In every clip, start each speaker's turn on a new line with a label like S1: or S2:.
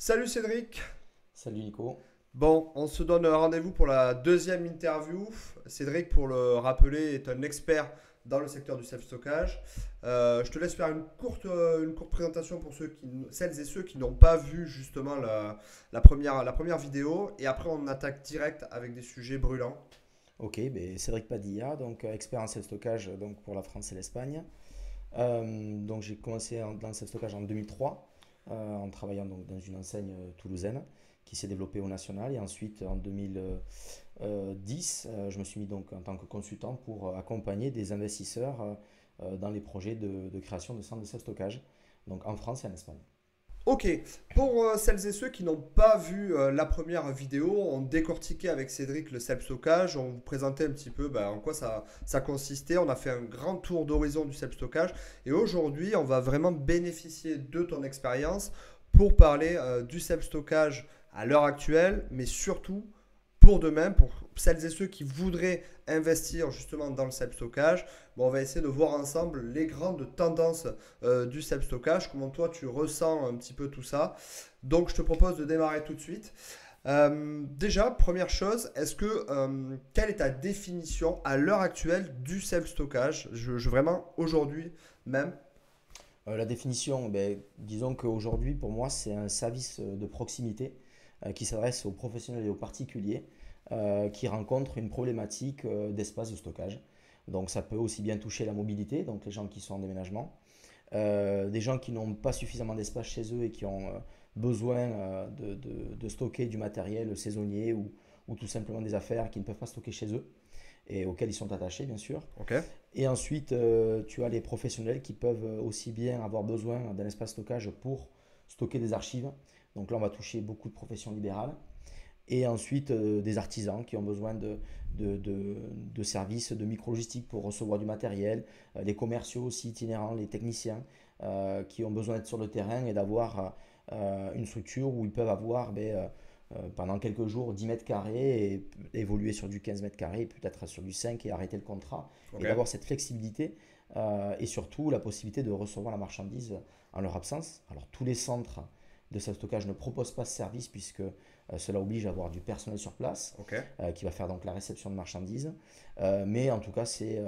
S1: Salut Cédric.
S2: Salut Nico.
S1: Bon, on se donne rendez-vous pour la deuxième interview. Cédric, pour le rappeler, est un expert dans le secteur du self-stockage. Je te laisse faire une courte présentation pour celles et ceux qui n'ont pas vu justement la première vidéo. Et après, on attaque direct avec des sujets brûlants.
S2: Ok, ben Cédric Padilla, donc expert en self-stockage donc pour la France et l'Espagne. Donc j'ai commencé dans le self-stockage en 2003 en travaillant donc dans une enseigne toulousaine qui s'est développée au national et ensuite en 2010 je me suis mis donc en tant que consultant pour accompagner des investisseurs dans les projets de création de centres de self-stockage donc en France et en Espagne.
S1: Ok, pour celles et ceux qui n'ont pas vu la première vidéo, on décortiquait avec Cédric le self-stockage, on vous présentait un petit peu en quoi ça consistait, on a fait un grand tour d'horizon du self-stockage et aujourd'hui on va vraiment bénéficier de ton expérience pour parler du self-stockage à l'heure actuelle, mais surtout pour demain, pour celles et ceux qui voudraient investir justement dans le self-stockage. Bon, on va essayer de voir ensemble les grandes tendances du self-stockage, comment toi tu ressens un petit peu tout ça. Donc je te propose de démarrer tout de suite. Déjà, première chose, quelle est ta définition à l'heure actuelle du self-stockage, vraiment aujourd'hui même.
S2: La définition, ben, disons qu'aujourd'hui, pour moi, c'est un service de proximité qui s'adresse aux professionnels et aux particuliers qui rencontrent une problématique d'espace de stockage. Donc ça peut aussi bien toucher la mobilité, donc les gens qui sont en déménagement, des gens qui n'ont pas suffisamment d'espace chez eux et qui ont besoin de stocker du matériel saisonnier ou tout simplement des affaires qu'ils ne peuvent pas stocker chez eux et auxquels ils sont attachés, bien sûr.
S1: Ok.
S2: Et ensuite, tu as les professionnels qui peuvent aussi bien avoir besoin d'un espace stockage pour stocker des archives. Donc là, on va toucher beaucoup de professions libérales. Et ensuite, des artisans qui ont besoin de services de micro-logistique pour recevoir du matériel. Les commerciaux aussi itinérants, les techniciens qui ont besoin d'être sur le terrain et d'avoir une structure où ils peuvent avoir pendant quelques jours 10 mètres carrés et évoluer sur du 15 mètres carrés, peut-être sur du 5 et arrêter le contrat.
S1: Ok.
S2: Et d'avoir cette flexibilité et surtout la possibilité de recevoir la marchandise en leur absence. Alors tous les centres de self-stockage ne proposent pas ce service puisque cela oblige à avoir du personnel sur place
S1: Ok.
S2: qui va faire donc la réception de marchandises. Mais en tout cas, c'est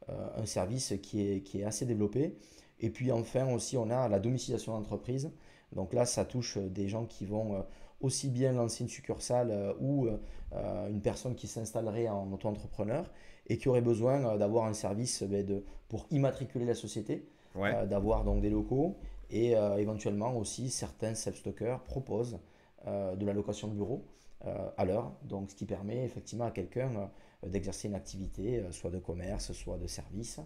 S2: un service qui est assez développé. Et puis enfin aussi, on a la domiciliation d'entreprise. Donc là, ça touche des gens qui vont aussi bien lancer une succursale ou une personne qui s'installerait en auto-entrepreneur et qui aurait besoin d'avoir un service pour immatriculer la société,
S1: Ouais.
S2: d'avoir donc des locaux et éventuellement aussi certains self-stockers proposent de la location de bureau à l'heure, donc ce qui permet effectivement à quelqu'un d'exercer une activité, soit de commerce, soit de service,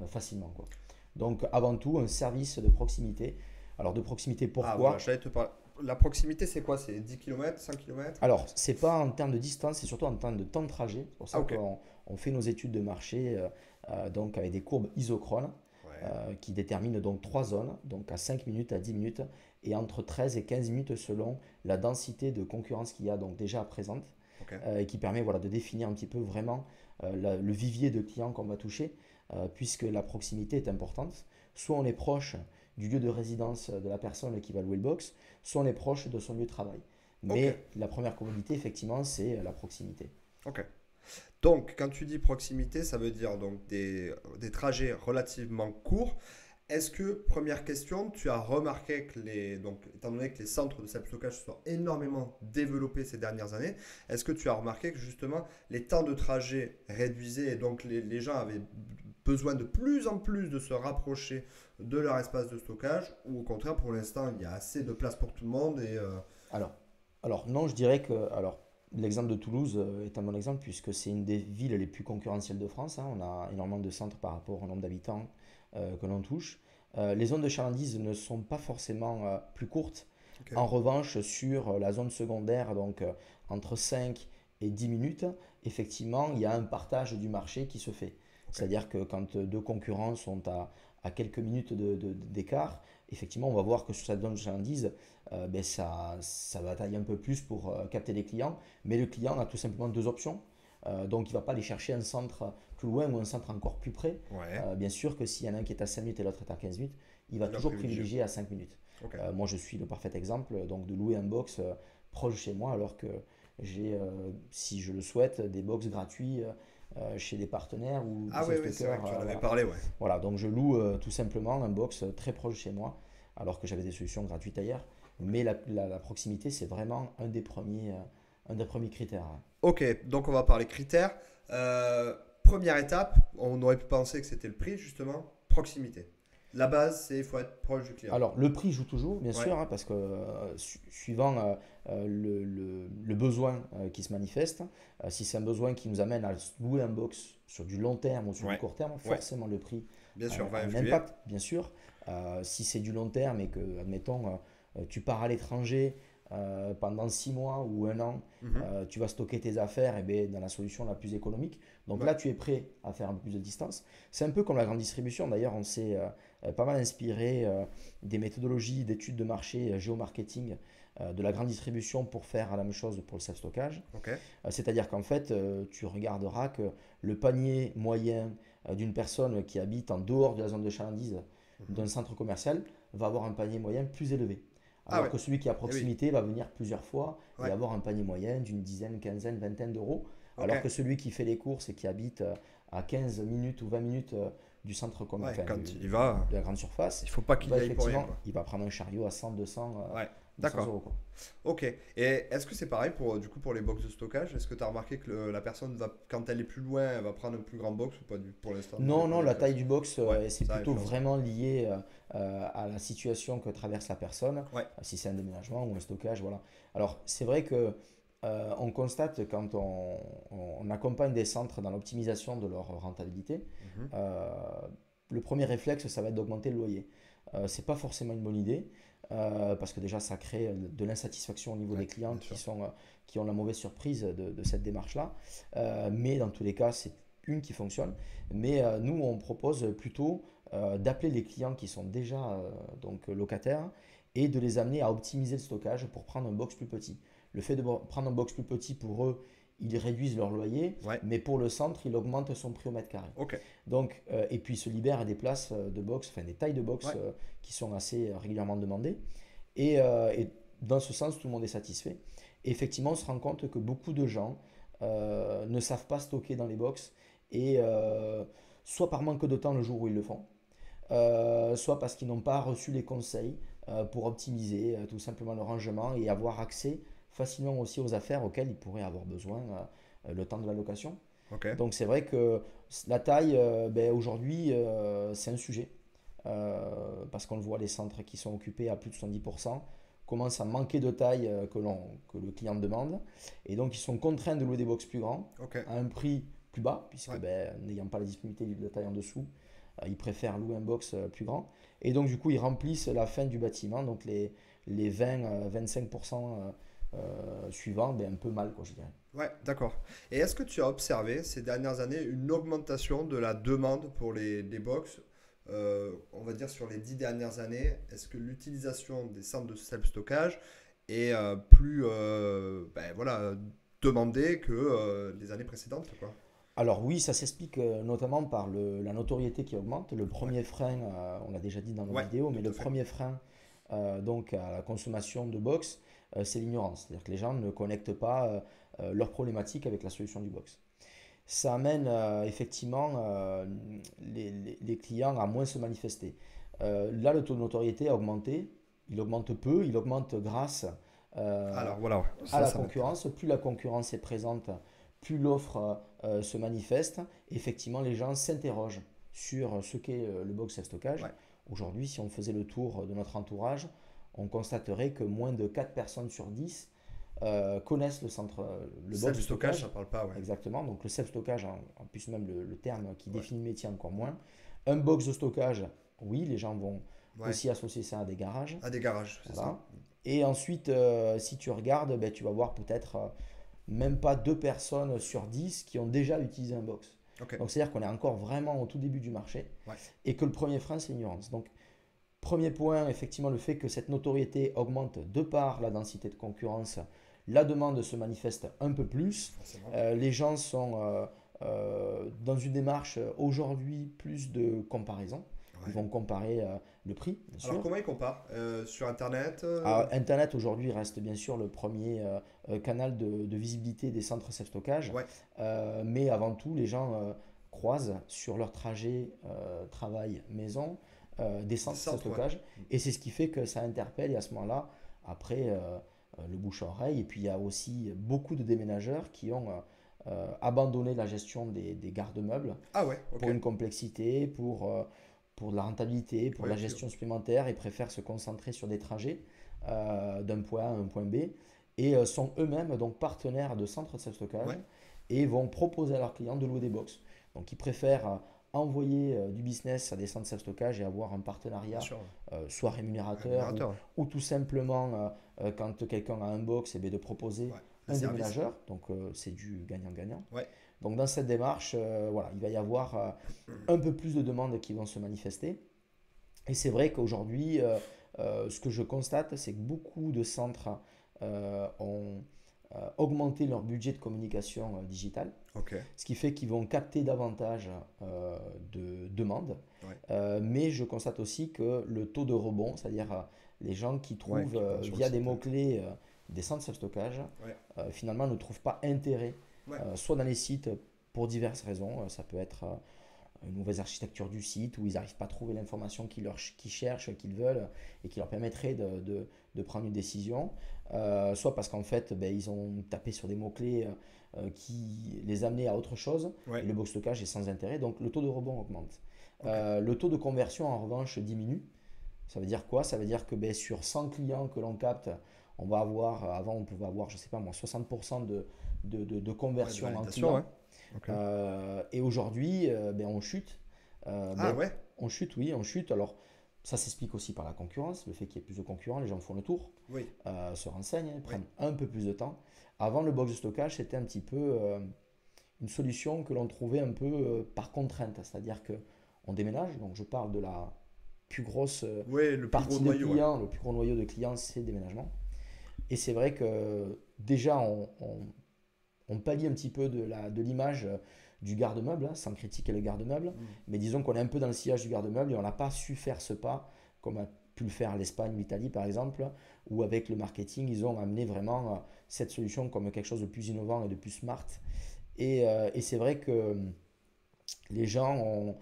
S2: facilement, quoi. Donc avant tout, un service de proximité. Alors de proximité,
S1: Ah voilà,
S2: pourquoi?
S1: j'allais te parler. La proximité, c'est quoi? C'est 10 km, 5 km?
S2: Alors, c'est pas en termes de distance, c'est surtout en termes de temps de trajet. C'est pour
S1: Ah
S2: ça
S1: ok.
S2: qu'on fait nos études de marché donc avec des courbes isochrones
S1: Ouais.
S2: qui déterminent donc trois zones, donc à 5 minutes, à 10 minutes et entre 13 et 15 minutes selon la densité de concurrence qu'il y a donc déjà présente
S1: Ok.
S2: et qui permet voilà, de définir un petit peu vraiment le vivier de clients qu'on va toucher puisque la proximité est importante. Soit on est proche du lieu de résidence de la personne qui va louer le box, soit on est proche de son lieu de travail.
S1: Ok.
S2: Mais la première commodité, effectivement, c'est la proximité.
S1: Ok. Donc, quand tu dis proximité, ça veut dire donc des trajets relativement courts. Est-ce que, première question, tu as remarqué que donc, étant donné que les centres de self-stockage se sont énormément développés ces dernières années, est-ce que tu as remarqué que justement les temps de trajet réduisaient et donc les gens avaient besoin de plus en plus de se rapprocher de leur espace de stockage ou au contraire, pour l'instant, il y a assez de place pour tout le monde
S2: Alors, alors non, je dirais que l'exemple de Toulouse est un bon exemple puisque c'est une des villes les plus concurrentielles de France, hein. On a énormément de centres par rapport au nombre d'habitants que l'on touche. Les zones de chalandise ne sont pas forcément plus courtes.
S1: Ok.
S2: En revanche, sur la zone secondaire, donc entre 5 et 10 minutes, effectivement, il y a un partage du marché qui se fait.
S1: Ok.
S2: C'est-à-dire que quand deux concurrents sont à quelques minutes d'écart, effectivement, on va voir que sur cette zone de chalandise, ça bataille un peu plus pour capter des clients. Mais le client a tout simplement deux options. Donc il ne va pas aller chercher un centre plus loin ou un centre encore plus près.
S1: Ouais.
S2: Bien sûr que s'il y en a un qui est à 5 minutes et l'autre est à 15 minutes, il va
S1: Il va
S2: toujours
S1: privilégier.
S2: privilégier à 5 minutes. Moi, je suis le parfait exemple donc, de louer un box proche de chez moi, alors que j'ai, si je le souhaite, des box gratuits chez des partenaires ou
S1: Ah
S2: des
S1: oui, oui, c'est vrai
S2: self-stockers.
S1: que tu en avais
S2: Voilà.
S1: parlé, ouais.
S2: Voilà, donc je loue tout simplement un box très proche de chez moi, alors que j'avais des solutions gratuites ailleurs. Mais la proximité, c'est vraiment un des premiers critères.
S1: Ok, donc on va parler critères. Première étape, on aurait pu penser que c'était le prix, justement, proximité. La base, c'est il faut être proche du client.
S2: Alors, le prix joue toujours, bien
S1: Ouais,
S2: sûr, hein, parce que suivant le besoin qui se manifeste, si c'est un besoin qui nous amène à louer un box sur du long terme ou sur du
S1: ouais,
S2: court terme,
S1: ouais.
S2: forcément le prix
S1: Bien sûr, va
S2: a un
S1: influer.
S2: impact, bien sûr. Si c'est du long terme et que, admettons, tu pars à l'étranger pendant 6 mois ou un an,
S1: Mhm.
S2: tu vas stocker tes affaires et bien, dans la solution la plus économique. Donc
S1: Ouais,
S2: là, tu es prêt à faire un peu plus de distance. C'est un peu comme la grande distribution. D'ailleurs, on s'est pas mal inspiré des méthodologies d'études de marché géomarketing de la grande distribution pour faire la même chose pour le self-stockage.
S1: ok.
S2: C'est-à-dire qu'en fait, tu regarderas que le panier moyen d'une personne qui habite en dehors de la zone de chalandise
S1: Mhm.
S2: d'un centre commercial va avoir un panier moyen plus élevé.
S1: Ah
S2: Alors
S1: ouais,
S2: que celui qui est à
S1: eh oui,
S2: proximité va venir plusieurs fois et
S1: ouais,
S2: avoir un panier moyen d'une dizaine, quinzaine, vingtaine d'euros.
S1: ok.
S2: Alors que celui qui fait les courses et qui habite à 15 minutes ou 20 minutes du centre
S1: Ouais,
S2: enfin,
S1: quand il y va,
S2: de la grande surface,
S1: il faut pas qu'il
S2: va
S1: y aille pour rien,
S2: effectivement,
S1: quoi.
S2: il va prendre un chariot à 100, 200,
S1: Ouais,
S2: 200
S1: d'accord.
S2: euros. Quoi.
S1: Ok. Et est-ce que c'est pareil pour, du coup, pour les box de stockage? Est-ce que tu as remarqué que la personne va, quand elle est plus loin, elle va prendre un plus grand box ou pas pour l'instant, vous n'avez
S2: Non,
S1: pas
S2: non,
S1: vu
S2: la
S1: ça?
S2: taille du box,
S1: Ouais,
S2: c'est
S1: ça
S2: plutôt
S1: influence pas.
S2: vraiment lié à la situation que traverse la personne,
S1: Ouais.
S2: si c'est un déménagement ou un stockage, voilà. Alors, c'est vrai que on constate quand on accompagne des centres dans l'optimisation de leur rentabilité,
S1: Mhm.
S2: euh, le premier réflexe, ça va être d'augmenter le loyer. C'est pas forcément une bonne idée, parce que déjà, ça crée de l'insatisfaction au niveau
S1: Ouais,
S2: des clients
S1: bien sûr.
S2: qui ont la mauvaise surprise de cette démarche-là. Mais dans tous les cas, c'est une qui fonctionne. Mais nous, on propose plutôt d'appeler les clients qui sont déjà donc locataires et de les amener à optimiser le stockage pour prendre un box plus petit. Le fait de prendre un box plus petit pour eux, ils réduisent leur loyer,
S1: Ouais,
S2: mais pour le centre, il augmente son prix au mètre carré.
S1: ok.
S2: Donc, et puis ils se libèrent des places de box, enfin des tailles de box
S1: Ouais,
S2: qui sont assez régulièrement demandées. Et dans ce sens, tout le monde est satisfait. Et effectivement, on se rend compte que beaucoup de gens ne savent pas stocker dans les box et soit par manque de temps le jour où ils le font, soit parce qu'ils n'ont pas reçu les conseils pour optimiser tout simplement le rangement et avoir accès facilement aussi aux affaires auxquelles ils pourraient avoir besoin le temps de la location.
S1: ok.
S2: Donc c'est vrai que la taille, ben, aujourd'hui, c'est un sujet. Parce qu'on le voit, les centres qui sont occupés à plus de 70% commencent à manquer de taille que le client demande. Et donc ils sont contraints de louer des box plus grands
S1: Ok.
S2: à un prix plus bas, puisque
S1: Ouais.
S2: ben, n'ayant pas la disponibilité de taille en dessous, ils préfèrent louer un box plus grand. Et donc du coup, ils remplissent la fin du bâtiment, donc les 20-25% suivants, ben, un peu mal, quoi, je dirais.
S1: Ouais, d'accord. Et est-ce que tu as observé ces dernières années une augmentation de la demande pour les box, on va dire sur les 10 dernières années? Est-ce que l'utilisation des centres de self-stockage est plus ben, voilà, demandée que les années précédentes, quoi?
S2: Alors oui, ça s'explique notamment par la notoriété qui augmente. Le
S1: Ouais,
S2: premier frein, on l'a déjà dit dans nos
S1: ouais,
S2: vidéos, mais
S1: tout
S2: le
S1: à fait.
S2: premier frein donc à la consommation de box, c'est l'ignorance. C'est-à-dire que les gens ne connectent pas leurs problématiques avec la solution du box. Ça amène effectivement les clients à moins se manifester. Là, le taux de notoriété a augmenté. Il augmente peu, il augmente grâce euh,
S1: Alors voilà,
S2: à
S1: ça,
S2: la
S1: ça m'intéresse.
S2: concurrence. Plus la concurrence est présente, plus l'offre se manifeste. Effectivement, les gens s'interrogent sur ce qu'est le box self-stockage.
S1: Ouais.
S2: Aujourd'hui, si on faisait le tour de notre entourage, on constaterait que moins de 4 personnes sur 10 connaissent le box de
S1: Self-stockage, ça
S2: stockage.
S1: parle pas, ouais.
S2: Exactement, donc le self-stockage, en plus même le terme qui
S1: Ouais.
S2: définit le métier encore moins. Un box de stockage, oui, les gens vont
S1: Ouais.
S2: aussi associer ça à des garages.
S1: À des garages, c'est ça.
S2: Voilà. Et ensuite, si tu regardes, ben, tu vas voir peut-être même pas 2 personnes sur 10 qui ont déjà utilisé un box.
S1: Ok.
S2: Donc c'est-à-dire qu'on est encore vraiment au tout début du marché
S1: Ouais.
S2: et que le premier frein, c'est l'ignorance. Donc premier point, effectivement, le fait que cette notoriété augmente de par la densité de concurrence, la demande se manifeste un peu plus.
S1: Forcément.
S2: Les gens sont dans une démarche aujourd'hui plus de comparaison. Ils
S1: Ouais.
S2: vont comparer le prix, bien
S1: Alors,
S2: sûr.
S1: comment ils comparent sur Internet
S2: Alors, Internet aujourd'hui reste bien sûr le premier canal de visibilité des centres self-stockage,
S1: Ouais,
S2: mais avant tout, les gens croisent sur leur trajet travail-maison des
S1: des
S2: centres
S1: centres, ouais.
S2: self-stockage, et c'est ce qui fait que ça interpelle, et à ce moment-là, après le bouche à oreille, et puis il y a aussi beaucoup de déménageurs qui ont abandonné la gestion des garde-meubles
S1: Ah ouais,
S2: pour
S1: ok.
S2: une complexité, pour de la rentabilité, pour
S1: Ouais,
S2: la
S1: puis,
S2: gestion supplémentaire et préfèrent se concentrer sur des trajets d'un point A à un point B et sont eux-mêmes donc partenaires de centres de self-stockage
S1: ouais,
S2: et vont proposer à leurs clients de louer des box. Donc ils préfèrent envoyer du business à des centres de self-stockage et avoir un
S1: bien
S2: partenariat
S1: sûr.
S2: soit rémunérateur
S1: Rémunérateur, ouais.
S2: ou tout simplement quand quelqu'un a un box, eh bien, de proposer
S1: Ouais, un
S2: un
S1: service.
S2: déménageur. Donc c'est du gagnant-gagnant.
S1: Ouais,
S2: Donc dans cette démarche, voilà, il va y avoir un peu plus de demandes qui vont se manifester. Et c'est vrai qu'aujourd'hui, ce que je constate, c'est que beaucoup de centres ont augmenté leur budget de communication digitale,
S1: ok.
S2: ce qui fait qu'ils vont capter davantage de demandes.
S1: Ouais,
S2: Mais je constate aussi que le taux de rebond, c'est-à-dire les gens qui
S1: ouais,
S2: trouvent
S1: qui vont sur le
S2: via des
S1: site.
S2: mots-clés des centres self-stockage,
S1: Ouais,
S2: finalement ne trouvent pas intérêt,
S1: ouais,
S2: soit dans les sites pour diverses raisons. Ça peut être une mauvaise architecture du site où ils n'arrivent pas à trouver l'information qu'ils cherchent, qu'ils veulent et qui leur permettrait de prendre une décision. Soit parce qu'en fait, ben, ils ont tapé sur des mots-clés qui les amenaient à autre chose et
S1: ouais,
S2: le box stockage est sans intérêt, donc le taux de rebond augmente.
S1: ok.
S2: Le taux de conversion, en revanche, diminue. Ça veut dire quoi? Ça veut dire que ben, sur 100 clients que l'on capte, on va avoir, avant on pouvait avoir, je sais pas moi, 60% de
S1: Ouais, de
S2: conversion en
S1: validation, ouais.
S2: clients.
S1: Ok.
S2: Et aujourd'hui, ben, on chute.
S1: Ah
S2: Ben,
S1: ouais,
S2: on chute, oui, on chute. Alors, ça s'explique aussi par la concurrence, le fait qu'il y ait plus de concurrents, les gens font le tour,
S1: oui,
S2: se renseignent,
S1: oui,
S2: prennent un peu plus de temps. Avant, le box de stockage, c'était un petit peu une solution que l'on trouvait un peu par contrainte, c'est-à-dire que on déménage, donc je parle de la plus grosse
S1: oui, le plus gros
S2: partie de
S1: noyau, ouais.
S2: clients, le plus gros noyau de clients, c'est le déménagement. Et c'est vrai que déjà, on pallie un petit peu de l'image du garde-meuble, hein, sans critiquer le garde-meuble,
S1: Mm.
S2: mais disons qu'on est un peu dans le sillage du garde-meuble et on n'a pas su faire ce pas, comme a pu le faire l'Espagne ou l'Italie par exemple, où avec le marketing, ils ont amené vraiment cette solution comme quelque chose de plus innovant et de plus smart. Et c'est vrai que les gens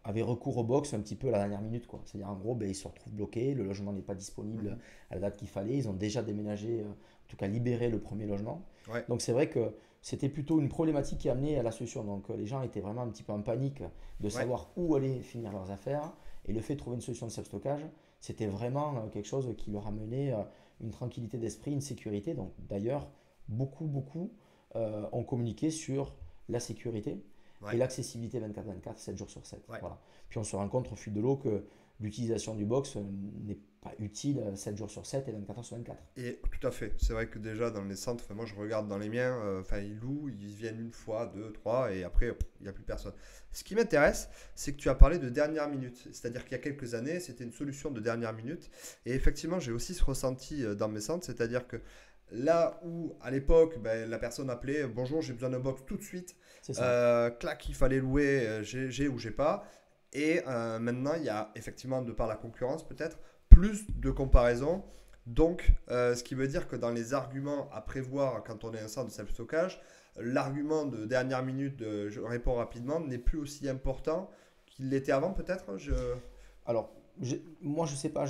S2: avaient recours au box un petit peu à la dernière minute, quoi. C'est-à-dire en gros, ben, ils se retrouvent bloqués, le logement n'est pas disponible
S1: Mhm.
S2: à la date qu'il fallait, ils ont déjà déménagé, en tout cas libéré le premier logement.
S1: Ouais,
S2: Donc c'est vrai que c'était plutôt une problématique qui amenait à la solution. Donc les gens étaient vraiment un petit peu en panique de
S1: ouais,
S2: savoir où allaient finir leurs affaires. Et le fait de trouver une solution de self-stockage, c'était vraiment quelque chose qui leur amenait une tranquillité d'esprit, une sécurité. Donc d'ailleurs, beaucoup ont communiqué sur la sécurité et
S1: ouais,
S2: l'accessibilité 24/24, 7 jours sur 7.
S1: ouais.
S2: Voilà. Puis on se rend compte au fil de l'eau que l'utilisation du box n'est pas utile 7 jours sur 7 et 24 heures sur 24.
S1: Et tout à fait. C'est vrai que déjà dans les centres, enfin, moi je regarde dans les miens, enfin ils louent, ils viennent une fois, deux, trois, et après il n'y a plus personne. Ce qui m'intéresse, c'est que tu as parlé de dernière minute. C'est-à-dire qu'il y a quelques années, c'était une solution de dernière minute. Et effectivement, j'ai aussi ce ressenti dans mes centres, c'est-à-dire que là où à l'époque, ben, la personne appelait, bonjour, j'ai besoin d'un box tout de suite,
S2: C'est ça.
S1: clac, il fallait louer, j'ai ou j'ai pas. Et maintenant, il y a effectivement, de par la concurrence peut-être, plus de comparaisons. Donc, ce qui veut dire que dans les arguments à prévoir quand on est un centre de self-stockage, l'argument de dernière minute de je réponds rapidement n'est plus aussi important qu'il l'était avant, peut-être.
S2: Alors, moi, je sais pas,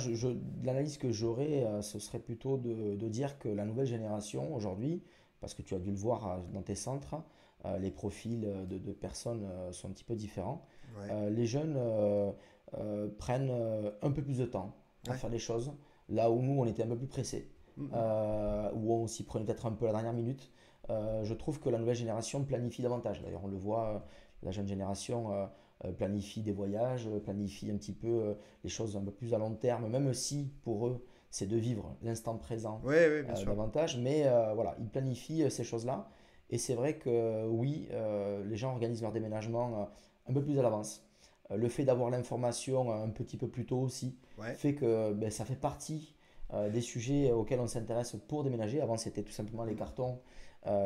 S2: l'analyse que j'aurais, ce serait plutôt de dire que la nouvelle génération aujourd'hui, parce que tu as dû le voir dans tes centres, les profils de personnes sont un petit peu différents.
S1: Ouais,
S2: Les jeunes prennent un peu plus de temps à
S1: ouais.
S2: faire les choses, là où nous, on était un peu plus pressés,
S1: Mhm.
S2: où on s'y prenait peut-être un peu à la dernière minute. Je trouve que la nouvelle génération planifie davantage. D'ailleurs, on le voit, la jeune génération planifie des voyages, planifie un petit peu les choses un peu plus à long terme, même si pour eux, c'est de vivre l'instant présent
S1: Oui, oui, bien sûr.
S2: davantage. Mais voilà, ils planifient ces choses-là. Et c'est vrai que oui, les gens organisent leur déménagement un peu plus à l'avance. Le fait d'avoir l'information un petit peu plus tôt aussi
S1: Ouais.
S2: fait que ben, ça fait partie des sujets auxquels on s'intéresse pour déménager. Avant, c'était tout simplement les
S1: Mm.
S2: cartons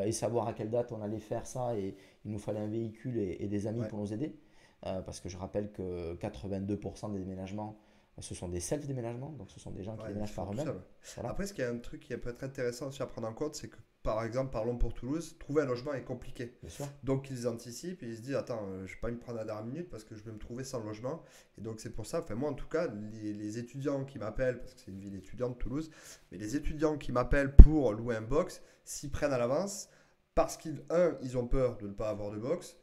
S2: et savoir à quelle date on allait faire ça. Et il nous fallait un véhicule et des amis
S1: Ouais.
S2: pour nous aider. parce que je rappelle que 82% des déménagements, ce sont des self-déménagements, donc ce sont des gens qui
S1: Ouais, ils
S2: déménagent
S1: font
S2: par
S1: tout
S2: eux-mêmes.
S1: seul.
S2: Voilà.
S1: Après, ce qui est un truc qui peut être intéressant aussi à prendre en compte, c'est que par exemple, parlons pour Toulouse, trouver un logement est compliqué.
S2: Bien sûr.
S1: Donc ils anticipent et ils se disent attends, je vais pas me prendre à la dernière minute parce que je vais me trouver sans logement. Et donc c'est pour ça, enfin moi en tout cas, les étudiants qui m'appellent, parce que c'est une ville étudiante Toulouse, mais les étudiants qui m'appellent pour louer un box, s'y prennent à l'avance parce ils ont peur de ne pas avoir de box.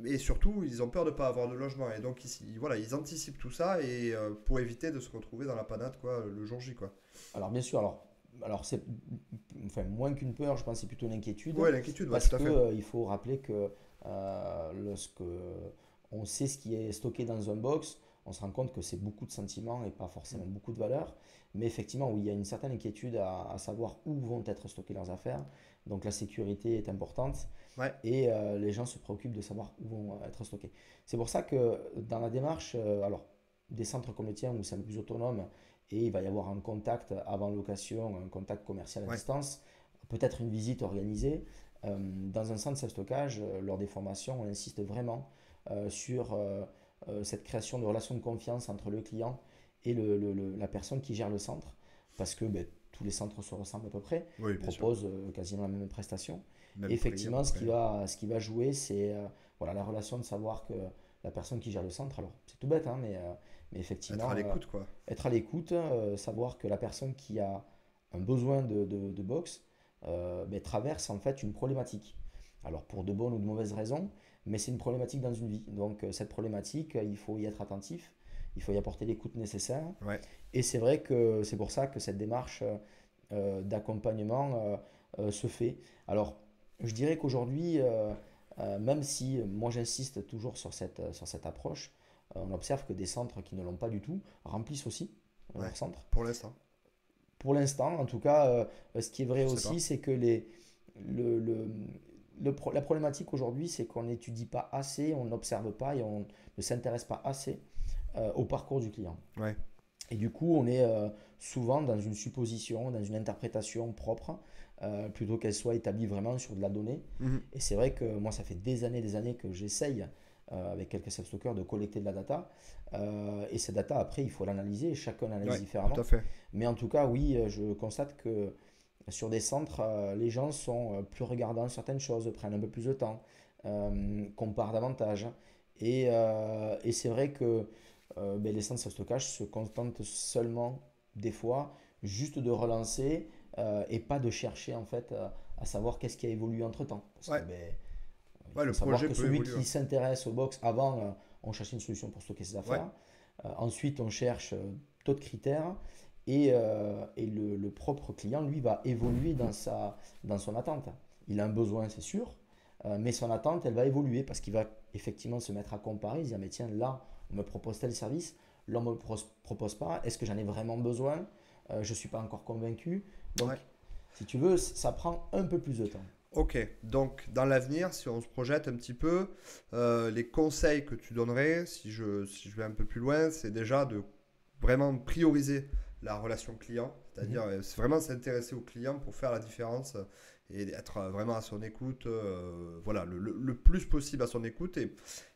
S1: Et surtout, ils ont peur de ne pas avoir de logement. Et donc, ici, voilà, ils anticipent tout ça et pour éviter de se retrouver dans la panade quoi, le jour J. Quoi.
S2: Alors bien sûr, alors c'est enfin, moins qu'une peur, je pense que c'est plutôt une inquiétude,
S1: Ouais, l'inquiétude, ouais,
S2: parce
S1: tout à
S2: que
S1: fait.
S2: il faut rappeler que lorsque on sait ce qui est stocké dans un box, on se rend compte que c'est beaucoup de sentiments et pas forcément beaucoup de valeur. Mais effectivement, oui, il y a une certaine inquiétude à savoir où vont être stockées leurs affaires. Donc la sécurité est importante
S1: Ouais,
S2: et les gens se préoccupent de savoir où vont être stockés. C'est pour ça que dans la démarche, alors des centres comme le tien où c'est un peu plus autonome et il va y avoir un contact avant location, un contact commercial à
S1: ouais,
S2: distance, peut-être une visite organisée. Dans un centre self-stockage, lors des formations, on insiste vraiment sur cette création de relations de confiance entre le client et la personne qui gère le centre, parce que ben, tous les centres se ressemblent à peu près,
S1: oui, bien sûr.
S2: proposent quasiment la même prestation. Et
S1: Même prix à peu
S2: effectivement,
S1: près.
S2: ce qui va jouer, c'est voilà, la relation de savoir que la personne qui gère le centre, alors c'est tout bête, hein, mais
S1: Être à
S2: effectivement,
S1: l'écoute, quoi.
S2: être à l'écoute, savoir que la personne qui a un besoin de box ben, traverse en fait une problématique. Alors pour de bonnes ou de mauvaises raisons, mais c'est une problématique dans une vie. Donc cette problématique, il faut y être attentif, il faut y apporter l'écoute nécessaire.
S1: Ouais,
S2: Et c'est vrai que c'est pour ça que cette démarche d'accompagnement se fait. Alors, je dirais qu'aujourd'hui, même si moi j'insiste toujours sur cette approche, on observe que des centres qui ne l'ont pas du tout remplissent aussi
S1: ouais.
S2: leur centre.
S1: Pour l'instant,
S2: Pour l'instant, en tout cas, ce qui est vrai
S1: je sais
S2: aussi,
S1: pas.
S2: c'est que le, la problématique aujourd'hui, c'est qu'on n'étudie pas assez, on n'observe pas et on ne s'intéresse pas assez au parcours du client.
S1: Ouais.
S2: Et du coup, on est souvent dans une supposition, dans une interprétation propre, plutôt qu'elle soit établie vraiment sur de la donnée.
S1: Mhm.
S2: Et c'est vrai que moi, ça fait des années que j'essaye, avec quelques self-stockers, de collecter de la data. Et cette data, après, il faut l'analyser, et chacun l'analyse
S1: Ouais, tout à
S2: différemment.
S1: fait.
S2: Mais en tout cas, oui, je constate que sur des centres, les gens sont plus regardants sur certaines choses, prennent un peu plus de temps, comparent davantage. Et c'est vrai que ben, les centres de stockage se contentent seulement, des fois, juste de relancer et pas de chercher en fait à savoir qu'est-ce qui a évolué entre temps. Parce que
S1: Ouais,
S2: ben, il
S1: ouais,
S2: faut
S1: le
S2: savoir
S1: projet
S2: que
S1: peut
S2: celui
S1: évoluer.
S2: qui s'intéresse aux box avant, on cherche une solution pour stocker ses
S1: Ouais,
S2: affaires. Ensuite, on cherche d'autres critères. Et le propre client, lui, va évoluer dans son attente. Il a un besoin, c'est sûr, mais son attente, elle va évoluer parce qu'il va effectivement se mettre à comparer. Il se dit, ah, mais tiens, là, on me propose tel service, là, on ne me le propose pas. Est-ce que j'en ai vraiment besoin? Je ne suis pas encore convaincu.
S1: ouais.
S2: Donc, si tu veux, ça prend un peu plus de temps.
S1: Ok, donc dans l'avenir, si on se projette un petit peu, les conseils que tu donnerais, si je vais un peu plus loin, c'est déjà de vraiment prioriser la relation client,
S2: Mhm.
S1: c'est-à-dire c'est vraiment s'intéresser au client pour faire la différence et être vraiment à son écoute, voilà, le plus possible à son écoute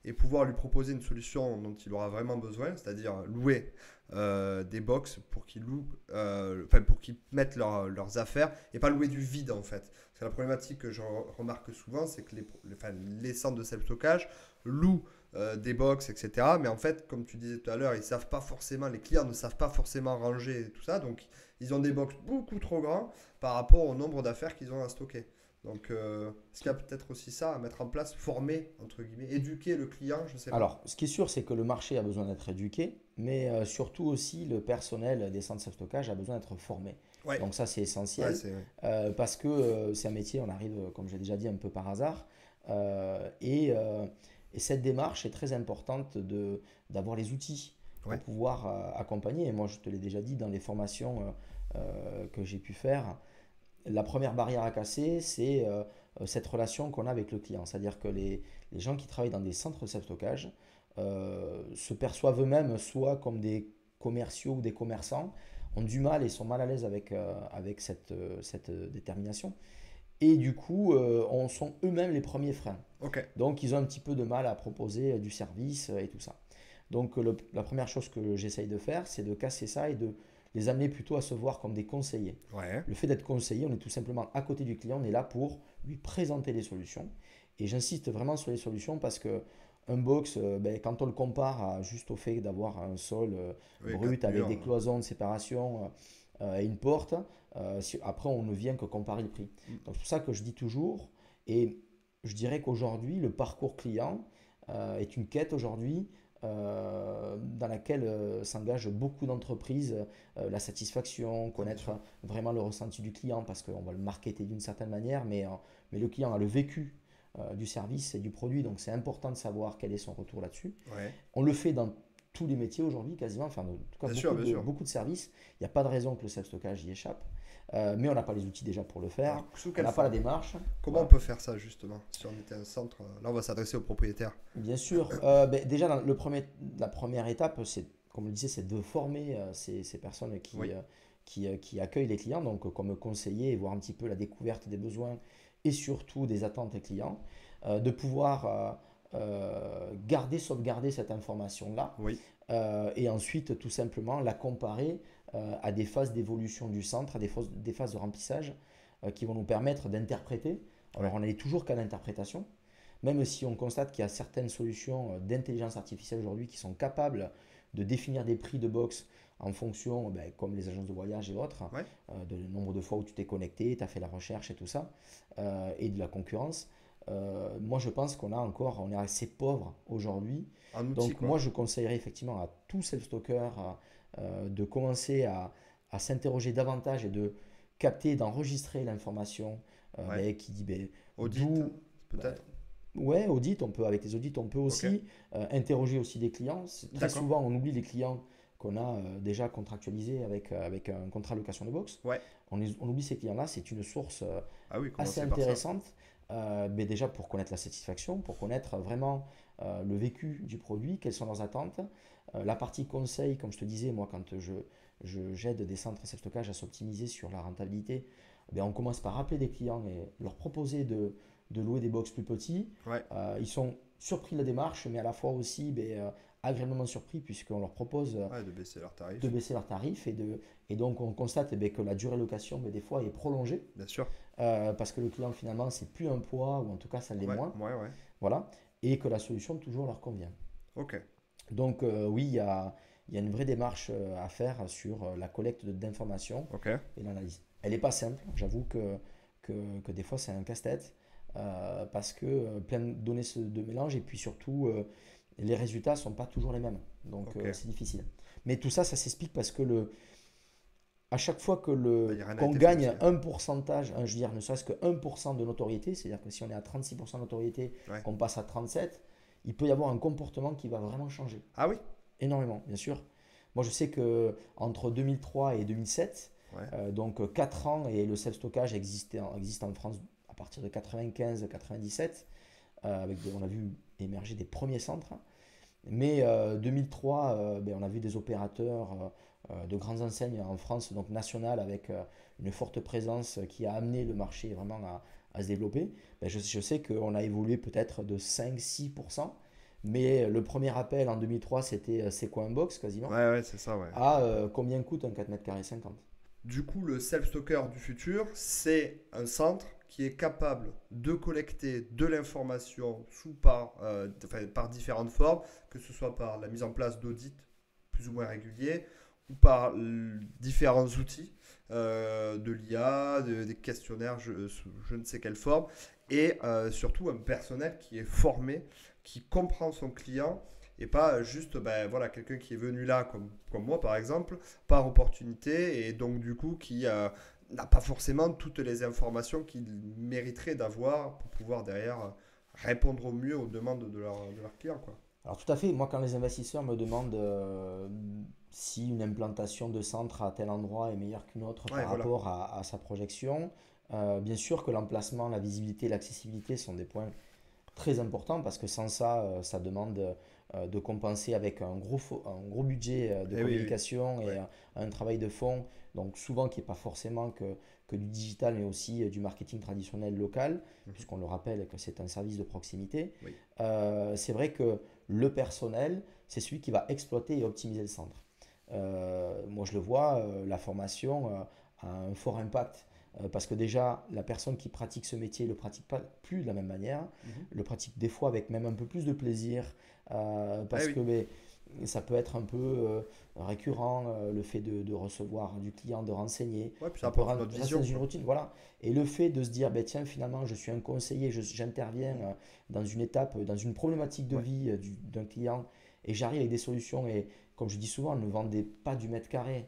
S1: et pouvoir lui proposer une solution dont il aura vraiment besoin, c'est-à-dire louer des box pour qu'ils louent, enfin pour qu'ils mettent leurs affaires et pas louer du vide en fait. C'est la problématique que je remarque souvent, c'est que enfin, les centres de self-stockage louent des box, etc. Mais en fait, comme tu disais tout à l'heure, ils savent pas forcément, les clients ne savent pas forcément ranger et tout ça. Donc, ils ont des box beaucoup trop grands par rapport au nombre d'affaires qu'ils ont à stocker. Donc, est-ce qu'il y a peut-être aussi ça à mettre en place, former, entre guillemets, éduquer le client, je sais pas.
S2: Alors, ce qui est sûr, c'est que le marché a besoin d'être éduqué, mais surtout aussi le personnel des centres de stockage a besoin d'être formé.
S1: Ouais,
S2: Donc ça, c'est
S1: ouais,
S2: essentiel
S1: c'est.
S2: parce que c'est un métier, on arrive, comme j'ai déjà dit, un peu par hasard. Et cette démarche est très importante d'avoir les outils pour
S1: Ouais,
S2: pouvoir accompagner. Et moi, je te l'ai déjà dit dans les formations que j'ai pu faire, la première barrière à casser, c'est cette relation qu'on a avec le client. C'est-à-dire que les gens qui travaillent dans des centres de self-stockage se perçoivent eux-mêmes soit comme des commerciaux ou des commerçants, ont du mal et sont mal à l'aise avec cette détermination. Et du coup, on sont eux-mêmes les premiers freins.
S1: Ok.
S2: Donc, ils ont un petit peu de mal à proposer du service et tout ça. Donc, la première chose que j'essaye de faire, c'est de casser ça et de les amener plutôt à se voir comme des conseillers.
S1: Ouais.
S2: Le fait d'être conseiller, on est tout simplement à côté du client, on est là pour lui présenter les solutions. Et j'insiste vraiment sur les solutions parce que un box, ben, quand on le compare juste au fait d'avoir un sol
S1: Oui,
S2: brut
S1: 4
S2: avec
S1: murs.
S2: des cloisons de séparation et une porte, après on ne vient que comparer le prix.
S1: Mm.
S2: Donc c'est pour ça que je dis toujours, et je dirais qu'aujourd'hui, le parcours client est une quête aujourd'hui dans laquelle s'engagent beaucoup d'entreprises, la satisfaction,
S1: Ah, bien
S2: connaître
S1: sûr.
S2: vraiment le ressenti du client, parce qu'on va le marketer d'une certaine manière, mais le client a le vécu du service et du produit, donc c'est important de savoir quel est son retour là-dessus.
S1: Ouais.
S2: On le fait dans tous les métiers aujourd'hui, quasiment, enfin en tout cas
S1: Bien sûr, bien sûr.
S2: beaucoup de services. Il n'y a pas de raison que le self-stockage y échappe. Mais on n'a pas les outils déjà pour le faire,
S1: Alors, sous
S2: on
S1: quelle
S2: n'a pas la
S1: forme?
S2: démarche.
S1: Comment on
S2: Voilà.
S1: peut faire ça justement? Si on était un centre, là on va s'adresser aux propriétaires.
S2: Bien sûr, ben, déjà la première étape, c'est, comme je le disais, c'est de former ces personnes
S1: Oui.
S2: qui accueillent les clients, donc comme conseiller et voir un petit peu la découverte des besoins et surtout des attentes des clients, de pouvoir sauvegarder cette information-là
S1: Oui.
S2: et ensuite tout simplement la comparer à des phases d'évolution du centre, à des phases de remplissage qui vont nous permettre d'interpréter. Alors
S1: Ouais.
S2: on n'est toujours qu'à l'interprétation, même si on constate qu'il y a certaines solutions d'intelligence artificielle aujourd'hui qui sont capables de définir des prix de box en fonction, ben, comme les agences de voyage et autres,
S1: Ouais.
S2: de nombre de fois où tu t'es connecté, tu as fait la recherche et tout ça, et de la concurrence. Moi, je pense on est assez pauvre aujourd'hui.
S1: Un outil
S2: Donc,
S1: quoi.
S2: moi, je conseillerais effectivement à tout self-stocker de commencer à s'interroger davantage et de capter, d'enregistrer l'information
S1: Ouais.
S2: ben, qui dit ben,
S1: Audit,
S2: d'où. Ben,
S1: peut-être.
S2: ouais, audit, avec les audits, on peut
S1: Ok.
S2: aussi interroger aussi des clients. Très
S1: D'accord.
S2: souvent, on oublie les clients qu'on a déjà contractualisés avec un contrat de location de box.
S1: Ouais.
S2: On oublie ces clients-là, c'est une source
S1: Ah oui,
S2: assez
S1: commencer par ça.
S2: intéressante, mais déjà pour connaître la satisfaction, pour connaître vraiment le vécu du produit, quelles sont leurs attentes. La partie conseil, comme je te disais, moi, quand j'aide des centres self-stockage à s'optimiser sur la rentabilité, ben, on commence par appeler des clients et leur proposer de louer des box plus petits.
S1: Ouais.
S2: Ils sont surpris de la démarche, mais à la fois aussi ben, agréablement surpris puisqu'on leur propose
S1: Ouais, de baisser leurs
S2: de
S1: tarifs.
S2: baisser leurs tarifs et donc on constate ben, que la durée de location ben, des fois est prolongée
S1: Bien sûr.
S2: parce que le client finalement c'est plus un poids ou en tout cas ça l'est
S1: Ouais.
S2: moins,
S1: Ouais, ouais.
S2: voilà, et que la solution toujours leur convient.
S1: Ok.
S2: Donc oui, il y a une vraie démarche à faire sur la collecte d'informations
S1: Ok.
S2: et l'analyse. Elle n'est pas simple, j'avoue que des fois c'est un casse-tête parce que plein de données de mélange et puis surtout les résultats ne sont pas toujours les mêmes. Donc
S1: Ok.
S2: c'est difficile. Mais tout ça, ça s'explique parce que à chaque fois
S1: Bah, y a rien n'a
S2: qu'on
S1: été fait
S2: gagne
S1: aussi.
S2: un pourcentage, je veux dire, ne serait-ce que 1% de notoriété, c'est-à-dire que si on est à 36% de notoriété,
S1: Ouais.
S2: qu'on passe à 37, il peut y avoir un comportement qui va vraiment changer.
S1: Ah oui?
S2: Énormément, bien sûr. Moi, je sais que entre 2003 et 2007,
S1: Ouais.
S2: donc 4 ans, et le self-stockage existe en France à partir de 95-97, on a vu émerger des premiers centres. Mais 2003, ben, on a vu des opérateurs de grandes enseignes en France, donc nationales, avec une forte présence qui a amené le marché vraiment à se développer. Ben, je sais qu'on a évolué peut-être de 5-6%, mais le premier appel en 2003, c'était c'est quoi un box quasiment,
S1: Ouais, ouais, c'est ça, ouais.
S2: à combien coûte un 4 mètres carrés 50.
S1: Du coup, le self-stocker du futur, c'est un centre qui est capable de collecter de l'information enfin, par différentes formes, que ce soit par la mise en place d'audits plus ou moins réguliers, ou par différents outils de l'IA, des questionnaires, je ne sais quelle forme, et surtout un personnel qui est formé, qui comprend son client, et pas juste ben, voilà, quelqu'un qui est venu là, comme moi par exemple, par opportunité, et donc du coup qui n'a pas forcément toutes les informations qu'il mériterait d'avoir pour pouvoir derrière répondre au mieux aux demandes de leurs clients. Quoi.
S2: Alors tout à fait, moi quand les investisseurs me demandent si une implantation de centre à tel endroit est meilleure qu'une autre
S1: Ouais,
S2: par
S1: voilà,
S2: rapport à sa projection, bien sûr que l'emplacement, la visibilité, l'accessibilité sont des points très importants parce que sans ça, ça demande de compenser avec un gros budget de
S1: Eh oui, oui.
S2: communication et
S1: Ouais.
S2: un travail de fond, donc souvent qui n'est pas forcément que du digital, mais aussi du marketing traditionnel local,
S1: Mhm.
S2: puisqu'on le rappelle que c'est un service de proximité.
S1: Oui.
S2: C'est vrai que le personnel, c'est celui qui va exploiter et optimiser le centre. Moi, je le vois, la formation a un fort impact parce que déjà, la personne qui pratique ce métier ne le pratique pas plus de la même manière,
S1: Mhm.
S2: le pratique des fois avec même un peu plus de plaisir
S1: Eh
S2: parce que
S1: oui.
S2: ça peut être un peu récurrent, le fait de recevoir du client, de renseigner.
S1: Ouais, puis ça
S2: On peut
S1: apporte une autre
S2: rester dans
S1: vision,
S2: une
S1: quoi.
S2: routine, voilà. Et le fait de se dire, ben, tiens, finalement, je suis un conseiller, j'interviens
S1: Mhm.
S2: dans une étape, dans une problématique de
S1: Ouais.
S2: vie d'un client et j'arrive avec des solutions. Et comme je dis souvent, ne vendez pas du mètre carré.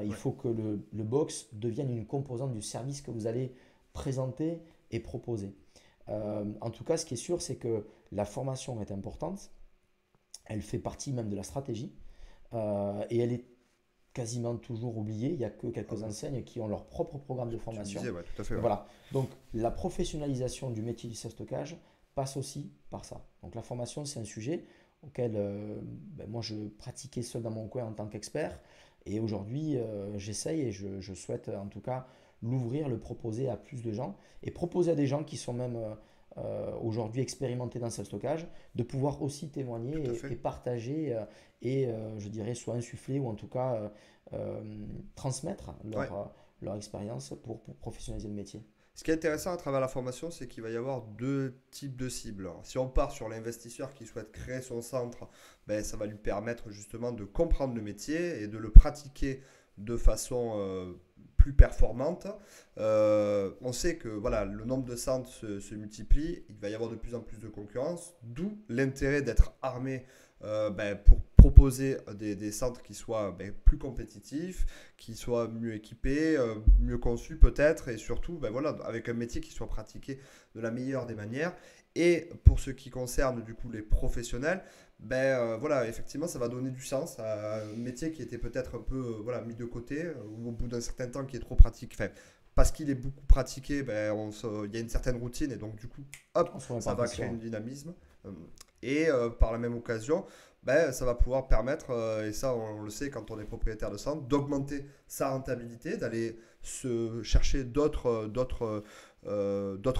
S2: Il
S1: Ouais.
S2: faut que le box devienne une composante du service que vous allez présenter et proposer. En tout cas, ce qui est sûr, c'est que la formation est importante. Elle fait partie même de la stratégie et elle est quasiment toujours oubliée. Il n'y a que
S1: Ah
S2: quelques
S1: ouais.
S2: enseignes qui ont leur propre programme de
S1: Tu le
S2: formation.
S1: disais, ouais, tout à fait,
S2: Mais
S1: ouais.
S2: voilà. Donc, la professionnalisation du métier du stockage passe aussi par ça. Donc, la formation, c'est un sujet auquel ben, moi, je pratiquais seul dans mon coin en tant qu'expert. Et aujourd'hui, j'essaye et je souhaite en tout cas l'ouvrir, le proposer à plus de gens et proposer à des gens qui sont même aujourd'hui expérimentés dans ce stockage de pouvoir aussi
S1: Tout à
S2: témoigner et
S1: fait.
S2: partager et je dirais soit insuffler ou en tout cas transmettre
S1: Ouais.
S2: leur expérience pour professionnaliser le métier.
S1: Ce qui est intéressant à travers la formation, c'est qu'il va y avoir deux types de cibles. Alors, si on part sur l'investisseur qui souhaite créer son centre, ben, ça va lui permettre justement de comprendre le métier et de le pratiquer de façon plus performante. On sait que voilà, le nombre de centres se multiplie, il va y avoir de plus en plus de concurrence, d'où l'intérêt d'être armé ben, pour proposer des centres qui soient ben, plus compétitifs, qui soient mieux équipés, mieux conçus peut-être, et surtout ben, voilà, avec un métier qui soit pratiqué de la meilleure des manières. Et pour ce qui concerne du coup les professionnels, ben voilà, effectivement, ça va donner du sens à un métier qui était peut-être un peu voilà, mis de côté, ou au bout d'un certain temps qui est trop pratique. Enfin, parce qu'il est beaucoup pratiqué, ben, il y a une certaine routine et donc du coup, hop,
S2: On se remet pas
S1: ça
S2: en
S1: va créer
S2: question.
S1: un dynamisme. Euh, Et par la même occasion, ben, ça va pouvoir permettre, et ça on le sait quand on est propriétaire de centre, d'augmenter sa rentabilité, d'aller se chercher d'autres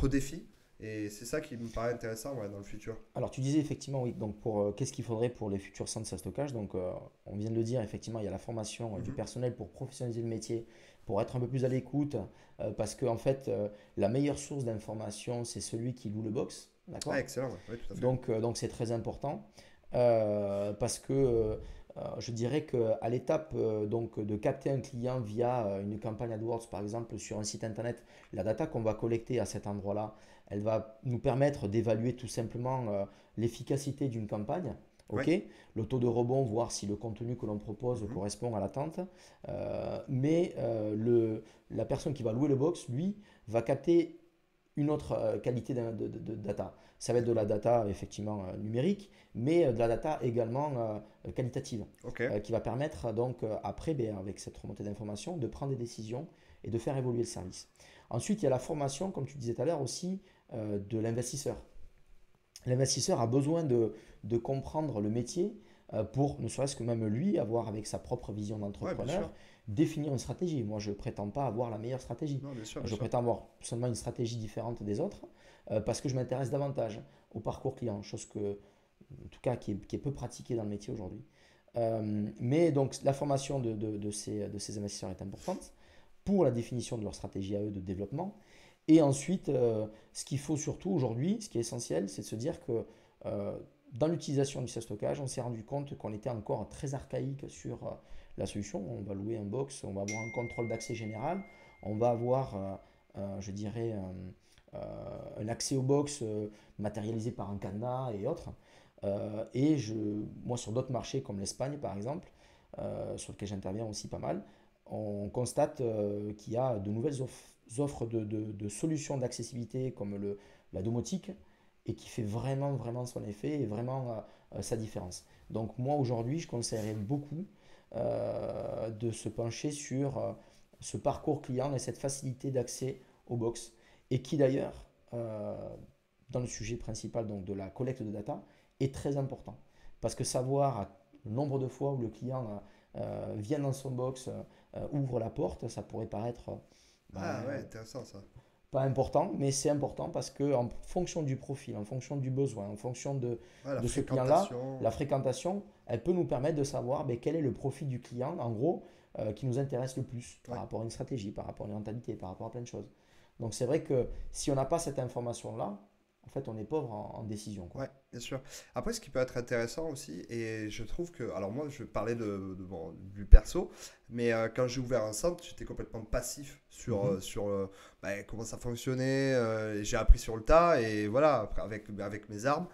S1: défis. Et c'est ça qui me paraît intéressant ouais, dans le futur.
S2: Alors tu disais effectivement oui, donc pour qu'est-ce qu'il faudrait pour les futurs centres de stockage? Donc on vient de le dire, effectivement, il y a la formation du
S1: Mhm.
S2: personnel pour professionnaliser le métier, pour être un peu plus à l'écoute, parce que en fait la meilleure source d'information c'est celui qui loue le box,
S1: Ah,
S2: d'accord?
S1: excellent, ouais. Ouais, tout à fait.
S2: Donc c'est très important parce que je dirais qu'à l'étape donc de capter un client via une campagne AdWords par exemple sur un site internet, la data qu'on va collecter à cet endroit-là, elle va nous permettre d'évaluer tout simplement l'efficacité d'une campagne. Ok,
S1: Ouais.
S2: le taux de rebond, voir si le contenu que l'on propose
S1: Mhm.
S2: correspond à l'attente. Mais la personne qui va louer le box, lui, va capter une autre qualité de data. Ça va être de la
S1: D'accord.
S2: data effectivement numérique, mais de la data également qualitative,
S1: Ok.
S2: qui va permettre donc après, ben, avec cette remontée d'informations, de prendre des décisions et de faire évoluer le service. Ensuite, il y a la formation, comme tu disais tout à l'heure aussi, de l'investisseur. L'investisseur a besoin de comprendre le métier pour, ne serait-ce que même lui, avoir avec sa propre vision
S1: Ouais, bien sûr.
S2: d'entrepreneur, définir une stratégie. Moi, je ne prétends pas avoir la meilleure stratégie.
S1: Non, bien sûr, bien
S2: Je
S1: sûr.
S2: prétends avoir seulement une stratégie différente des autres parce que je m'intéresse davantage au parcours client, chose que, en tout cas, qui est peu pratiquée dans le métier aujourd'hui. Mais donc, la formation de ces investisseurs est importante pour la définition de leur stratégie à eux de développement. Et ensuite, ce qu'il faut surtout aujourd'hui, ce qui est essentiel, c'est de se dire que euh, dans l'utilisation du self-stockage, on s'est rendu compte qu'on était encore très archaïque sur la solution. On va louer un box, on va avoir un contrôle d'accès général, on va avoir, je dirais, un accès au box matérialisé par un cadenas et autres. Moi, sur d'autres marchés comme l'Espagne, par exemple, sur lequel j'interviens aussi pas mal, on constate qu'il y a de nouvelles offres de solutions d'accessibilité comme la domotique et qui fait vraiment, vraiment son effet et vraiment sa différence. Donc moi aujourd'hui, je conseillerais beaucoup de se pencher sur ce parcours client et cette facilité d'accès aux box et qui d'ailleurs, dans le sujet principal donc de la collecte de data, est très important. Parce que savoir le nombre de fois où le client vient dans son box, ouvre la porte, ça pourrait paraître
S1: Ah ouais,
S2: ben,
S1: intéressant ça.
S2: pas important, mais c'est important parce que en fonction du profil, en fonction du besoin, en fonction
S1: Ouais, la
S2: de ce client-là,
S1: fréquentation.
S2: la fréquentation, elle peut nous permettre de savoir ben, quel est le profil du client, en gros, qui nous intéresse le plus par
S1: Ouais.
S2: rapport à une stratégie, par rapport à une rentabilité, par rapport à plein de choses. Donc c'est vrai que si on n'a pas cette information-là, en fait, on est pauvre en décision, quoi.
S1: Ouais, bien sûr. Après, ce qui peut être intéressant aussi, et je trouve que, alors moi, je parlais du perso, mais quand j'ai ouvert un centre, j'étais complètement passif
S2: Mhm.
S1: sur bah, comment ça fonctionnait. J'ai appris sur le tas, et voilà, après, avec mes armes,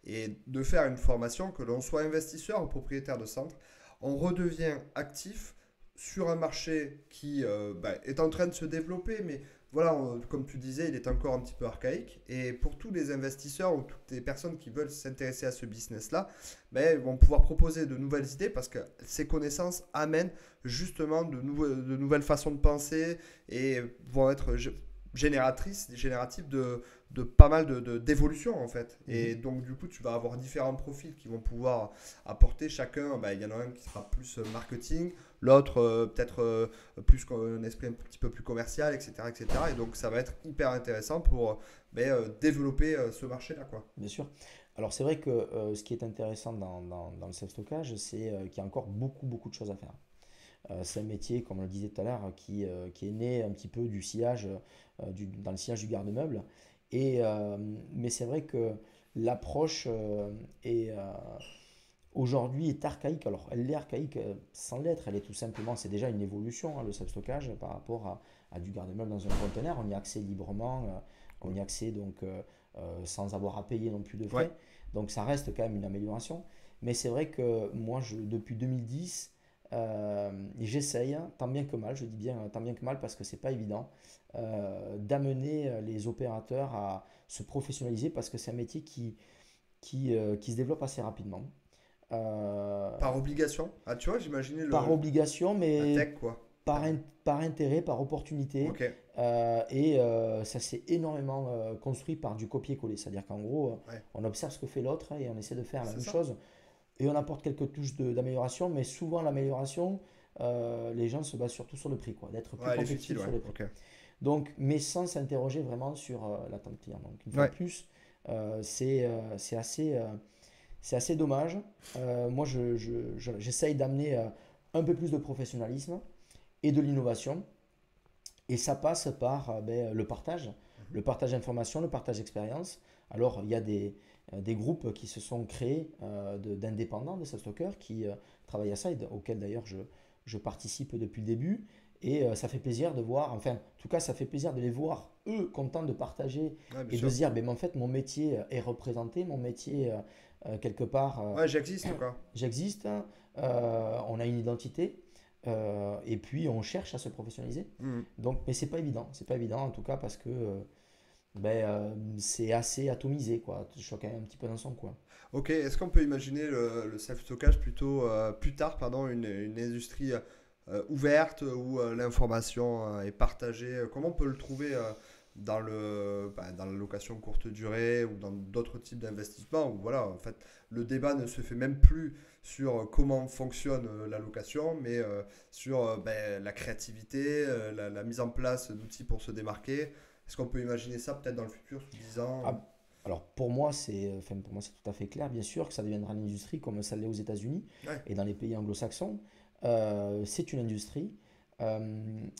S1: et de faire une formation, que l'on soit investisseur ou propriétaire de centre, on redevient actif sur un marché qui bah, est en train de se développer, mais voilà, comme tu disais, il est encore un petit peu archaïque. Et pour tous les investisseurs ou toutes les personnes qui veulent s'intéresser à ce business-là, ben, vont pouvoir proposer de nouvelles idées parce que ces connaissances amènent justement de nouvelles façons de penser et vont être génératives de pas mal d'évolutions en fait. Et
S2: Mhm.
S1: donc du coup, tu vas avoir différents profils qui vont pouvoir apporter chacun. Ben, il y en a un qui sera plus marketing, l'autre peut-être plus un esprit un petit peu plus commercial, etc., etc. Et donc ça va être hyper intéressant pour développer ce marché-là, quoi.
S2: Bien sûr. Alors c'est vrai que ce qui est intéressant dans le self-stockage, c'est qu'il y a encore beaucoup de choses à faire. C'est un métier, comme on le disait tout à l'heure, qui est né un petit peu du sillage, dans le sillage du garde-meuble. Mais c'est vrai que l'approche aujourd'hui est archaïque. Alors elle est archaïque sans l'être, elle est tout simplement, c'est déjà une évolution, hein, le self-stockage par rapport à du garde-meuble dans un conteneur. On y a accès librement, on
S1: Cool.
S2: y a accès donc sans avoir à payer non plus de
S1: Ouais,
S2: frais. Donc ça reste quand même une amélioration. Mais c'est vrai que moi, depuis 2010, j'essaye, tant bien que mal, je dis bien tant bien que mal parce que c'est pas évident, d'amener les opérateurs à se professionnaliser parce que c'est un métier qui se développe assez rapidement. Euh,
S1: par obligation. Ah, tu vois, j'imaginais
S2: Par obligation,
S1: la
S2: mais
S1: tech, quoi.
S2: par, par intérêt, par opportunité.
S1: Ok,
S2: Ça s'est énormément construit par du copier-coller. C'est-à-dire qu'en gros,
S1: ouais,
S2: on observe ce que fait l'autre et on essaie de faire la
S1: c'est
S2: même
S1: ça.
S2: chose. Et on apporte quelques touches d'amélioration, mais souvent l'amélioration, les gens se basent surtout sur le prix, quoi, d'être plus
S1: Ouais, elle est futile,
S2: compétitif sur
S1: ouais.
S2: le prix.
S1: Ok.
S2: Donc, mais sans s'interroger vraiment sur l'attente client. Donc, une fois de
S1: Ouais.
S2: plus, c'est c'est assez dommage. Moi, j'essaye d'amener un peu plus de professionnalisme et de l'innovation. Et ça passe par
S1: Mhm.
S2: le partage d'informations, le partage d'expérience. Alors, il y a des groupes qui se sont créés d'indépendants de self-stockers qui travaillent à ça, et auxquels d'ailleurs je participe depuis le début. Et ça fait plaisir de voir, enfin, en tout cas, ça fait plaisir de les voir, eux, contents de partager
S1: Ouais, bien
S2: et de
S1: sûr.
S2: se dire, ben, en fait, mon métier est représenté, mon métier, quelque part,
S1: Ouais, j'existe, quoi.
S2: j'existe, on a une identité, et puis on cherche à se professionnaliser.
S1: Mhm.
S2: Donc, mais c'est pas évident en tout cas parce que c'est assez atomisé quoi. Chacun est un petit peu dans son coin.
S1: Ok, est-ce qu'on peut imaginer le self-stockage plutôt plus tard, pardon, une industrie ouverte où l'information est partagée? Comment on peut le trouver dans la location courte durée ou dans d'autres types d'investissements où voilà, en fait, le débat ne se fait même plus sur comment fonctionne la location, mais sur ben, la créativité, la mise en place d'outils pour se démarquer. Est-ce qu'on peut imaginer ça peut-être dans le futur, sous 10 ans?
S2: Ah, alors pour moi c'est tout à fait clair bien sûr que ça deviendra une industrie comme ça l'est aux États-Unis
S1: Ouais,
S2: et dans les pays anglo-saxons. C'est une industrie.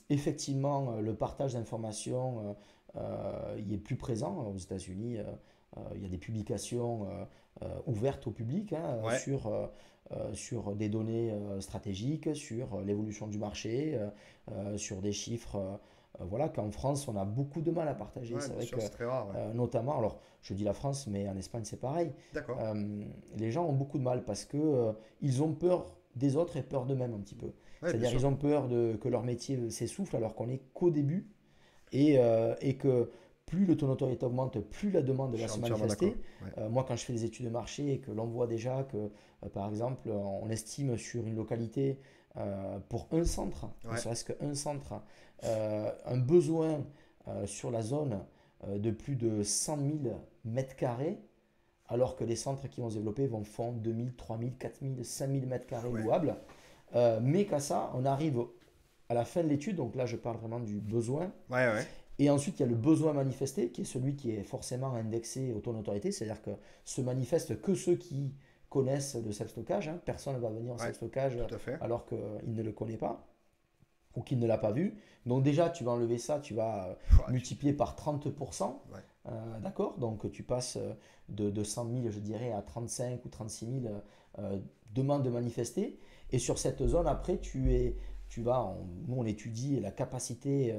S2: Effectivement, le partage d'informations il est plus présent aux États-Unis. Il y a des publications ouvertes au public hein,
S1: ouais,
S2: sur des données stratégiques, sur l'évolution du marché, sur des chiffres. Voilà, qu'en France, on a beaucoup de mal à partager.
S1: ouais,
S2: C'est
S1: bien
S2: vrai
S1: sûr,
S2: que,
S1: c'est très rare, ouais.
S2: notamment, alors je dis la France, mais en Espagne, c'est pareil.
S1: D'accord.
S2: Euh, les gens ont beaucoup de mal parce que ils ont peur des autres et peur d'eux-mêmes un petit peu.
S1: Ouais, bien
S2: C'est-à-dire,
S1: sûr.
S2: ils ont peur que leur métier s'essouffle alors qu'on est qu'au début et que plus le taux de notoriété augmente, plus la demande
S1: Je
S2: va
S1: suis
S2: se
S1: entièrement d'accord.
S2: manifester.
S1: Ouais.
S2: Moi, quand je fais des études de marché et que l'on voit déjà que, par exemple, on estime sur une localité pour un centre, ne
S1: Ouais.
S2: serait-ce qu'un centre, un besoin sur la zone de plus de 100 000 mètres carrés, alors que les centres qui vont se développer vont fondre 2000, 3000, 4000, 5000 mètres
S1: Ah
S2: carrés
S1: ouais.
S2: louables. Mais qu'à ça, on arrive à la fin de l'étude, donc là je parle vraiment du besoin.
S1: Ouais, ouais.
S2: Et ensuite, il y a le besoin manifesté, qui est celui qui est forcément indexé au taux d'autorité, c'est-à-dire que se manifeste que ceux qui connaissent le self-stockage, hein. Personne ne va venir au
S1: Ouais,
S2: self-stockage
S1: tout à fait.
S2: alors qu'il ne le connaît pas ou qu'il ne l'a pas vu. Donc déjà, tu vas enlever ça, tu vas
S1: Pouah,
S2: multiplier par 30%,
S1: ouais.
S2: d'accord? Donc tu passes de 100 000, je dirais, à 35 ou 36 000 demandes de manifester. Et sur cette zone, après, nous on étudie la capacité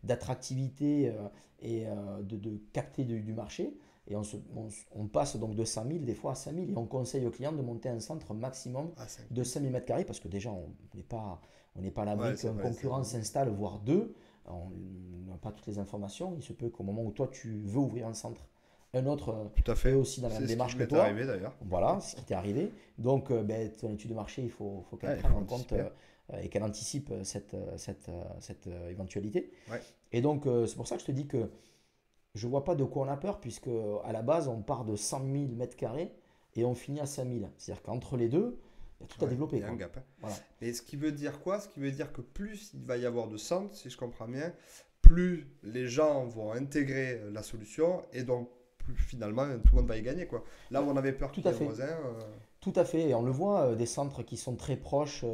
S2: d'attractivité et de capter du marché. Et on passe donc de 100 000 des fois à 5 000 et on conseille aux clients de monter un centre maximum
S1: Ah, 5
S2: de
S1: 000.
S2: 5 000 mètres carrés parce que déjà on n'est pas à l'abri
S1: Ouais, c'est
S2: qu'un
S1: vrai,
S2: concurrent s'installe, voire deux. On n'a pas toutes les informations. Il se peut qu'au moment où toi tu veux ouvrir un centre, un autre
S1: Tout à
S2: est
S1: fait.
S2: aussi dans la
S1: C'est
S2: même
S1: ce qui
S2: démarche que
S1: m'est
S2: toi.
S1: arrivé d'ailleurs.
S2: Voilà, ce qui t'est arrivé. Donc, ton étude de marché, il faut qu'elle
S1: Ouais, il
S2: prenne
S1: faut
S2: en compte
S1: anticiper.
S2: et qu'elle anticipe cette éventualité.
S1: Ouais.
S2: Et donc, c'est pour ça que je te dis que je vois pas de quoi on a peur, puisque à la base, on part de 100 000 mètres carrés et on finit à 5 000. C'est-à-dire qu'entre les deux, il y a tout à
S1: Ouais, il
S2: développer,
S1: y a un
S2: quoi.
S1: gap, hein.
S2: Voilà.
S1: Mais ce qui veut dire quoi? Ce qui veut dire que plus il va y avoir de centres, si je comprends bien, plus les gens vont intégrer la solution et donc plus finalement tout le monde va y gagner, quoi. Là où on avait peur
S2: Tout
S1: qu'il y
S2: à
S1: ait un
S2: fait.
S1: voisin.
S2: Tout à fait. Et on le voit, des centres qui sont très proches,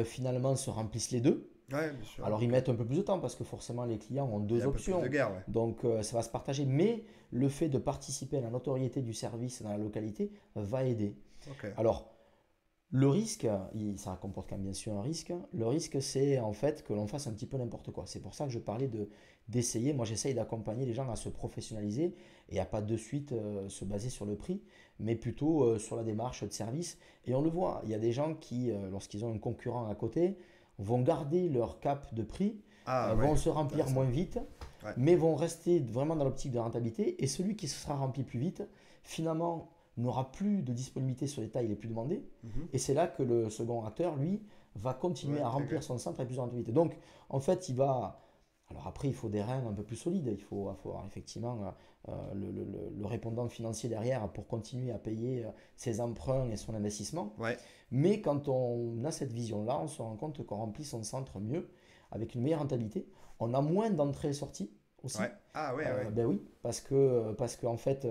S2: finalement, se remplissent les deux.
S1: Ouais, bien sûr.
S2: Alors ils
S1: Ok.
S2: mettent un peu plus de temps parce que forcément les clients ont
S1: Il y
S2: deux
S1: a un peu plus de
S2: options.
S1: guerre, ouais.
S2: Donc ça va se partager. Mais le fait de participer à la notoriété du service dans la localité va aider.
S1: Ok.
S2: Alors le risque, ça comporte quand même bien sûr un risque. Le risque, c'est en fait que l'on fasse un petit peu n'importe quoi. C'est pour ça que je parlais d'essayer. Moi, j'essaye d'accompagner les gens à se professionnaliser et à pas de suite se baser sur le prix, mais plutôt sur la démarche de service. Et on le voit, il y a des gens qui, lorsqu'ils ont un concurrent à côté, vont garder leur cap de prix,
S1: Ah ouais,
S2: vont se remplir
S1: intéressant.
S2: moins vite,
S1: Ouais.
S2: mais vont rester vraiment dans l'optique de rentabilité. Et celui qui se sera rempli plus vite, finalement, n'aura plus de disponibilité sur les tailles les plus demandées.
S1: Mhm.
S2: Et c'est là que le second acteur, lui, va continuer
S1: Ouais,
S2: à
S1: intégrer.
S2: remplir son centre avec plus de rentabilité. Donc, en fait, il va. Alors après, il faut des reins un peu plus solides. Il faut avoir effectivement le répondant financier derrière pour continuer à payer ses emprunts et son investissement.
S1: Ouais.
S2: Mais quand on a cette vision-là, on se rend compte qu'on remplit son centre mieux, avec une meilleure rentabilité. On a moins d'entrées et sorties aussi.
S1: Ouais. Ah ouais, ouais.
S2: Ben oui, parce que en fait,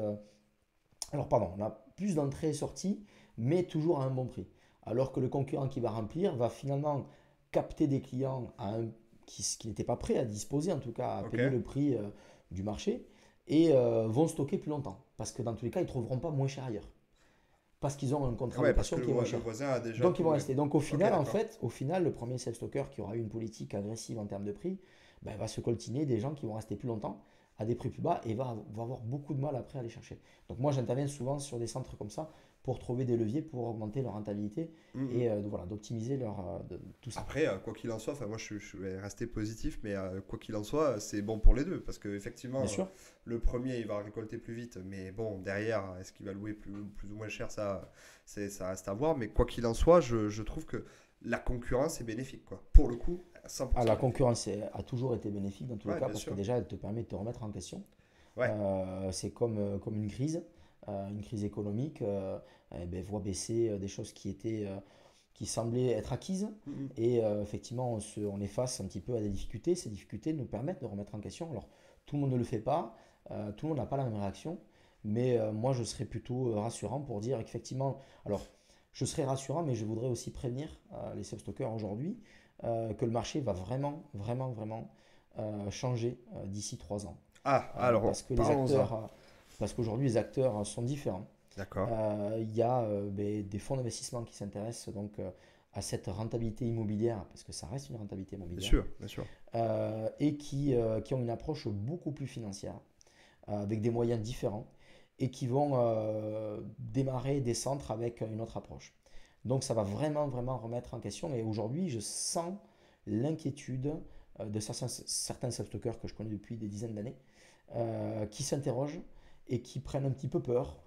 S2: alors pardon, on a plus d'entrées et sorties, mais toujours à un bon prix. Alors que le concurrent qui va remplir va finalement capter des clients qui n'étaient pas prêts à disposer, en tout cas à
S1: Ok.
S2: payer le prix du marché, et vont stocker plus longtemps. Parce que dans tous les cas, ils ne trouveront pas moins cher ailleurs. Parce qu'ils ont un contrat de
S1: Ouais, parce que
S2: location qui est moins
S1: le
S2: cher.
S1: voisin a déjà
S2: Donc ils
S1: tout.
S2: vont
S1: Ouais.
S2: rester. Donc au
S1: Ok,
S2: final, en
S1: d'accord.
S2: fait, le premier self-stocker qui aura eu une politique agressive en termes de prix, ben, va se coltiner des gens qui vont rester plus longtemps à des prix plus bas et va avoir beaucoup de mal après à les chercher. Donc moi j'interviens souvent sur des centres comme ça pour trouver des leviers pour augmenter leur rentabilité
S1: Mhm.
S2: et voilà, d'optimiser tout ça.
S1: Après, quoi qu'il en soit, enfin moi je vais rester positif, mais quoi qu'il en soit, c'est bon pour les deux, parce que effectivement,
S2: Bien sûr.
S1: le premier il va récolter plus vite, mais bon derrière, est-ce qu'il va louer plus ou moins cher, ça reste à voir. Mais quoi qu'il en soit, je trouve que la concurrence est bénéfique, quoi. Pour le coup, à
S2: Ah,
S1: 100%
S2: la
S1: bénéfique.
S2: concurrence a toujours été bénéfique dans tous les
S1: Ouais,
S2: cas
S1: bien
S2: parce que
S1: sûr.
S2: déjà elle te permet de te remettre en question.
S1: Ouais.
S2: C'est comme une crise économique, ben, voit baisser des choses qui semblaient être acquises.
S1: Mhm.
S2: Et effectivement, on est face un petit peu à des difficultés. Ces difficultés nous permettent de remettre en question. Alors, tout le monde ne le fait pas, tout le monde n'a pas la même réaction, mais moi, je serais plutôt rassurant pour dire qu'effectivement, alors, je serais rassurant, mais je voudrais aussi prévenir les self-stockers aujourd'hui que le marché va vraiment, vraiment, vraiment changer d'ici 3 ans.
S1: Ah, alors,
S2: Parce que
S1: parlons-en.
S2: parce qu'aujourd'hui, les acteurs sont différents.
S1: D'accord.
S2: Il y a ben, des fonds d'investissement qui s'intéressent donc à cette rentabilité immobilière, parce que ça reste une rentabilité
S1: Bien
S2: immobilière,
S1: sûr, bien sûr.
S2: et qui ont une approche beaucoup plus financière, avec des moyens différents, et qui vont démarrer des centres avec une autre approche. Donc ça va vraiment, vraiment remettre en question. Et aujourd'hui, je sens l'inquiétude de certains self-stockers que je connais depuis des dizaines d'années, qui s'interrogent et qui prennent un petit peu peur,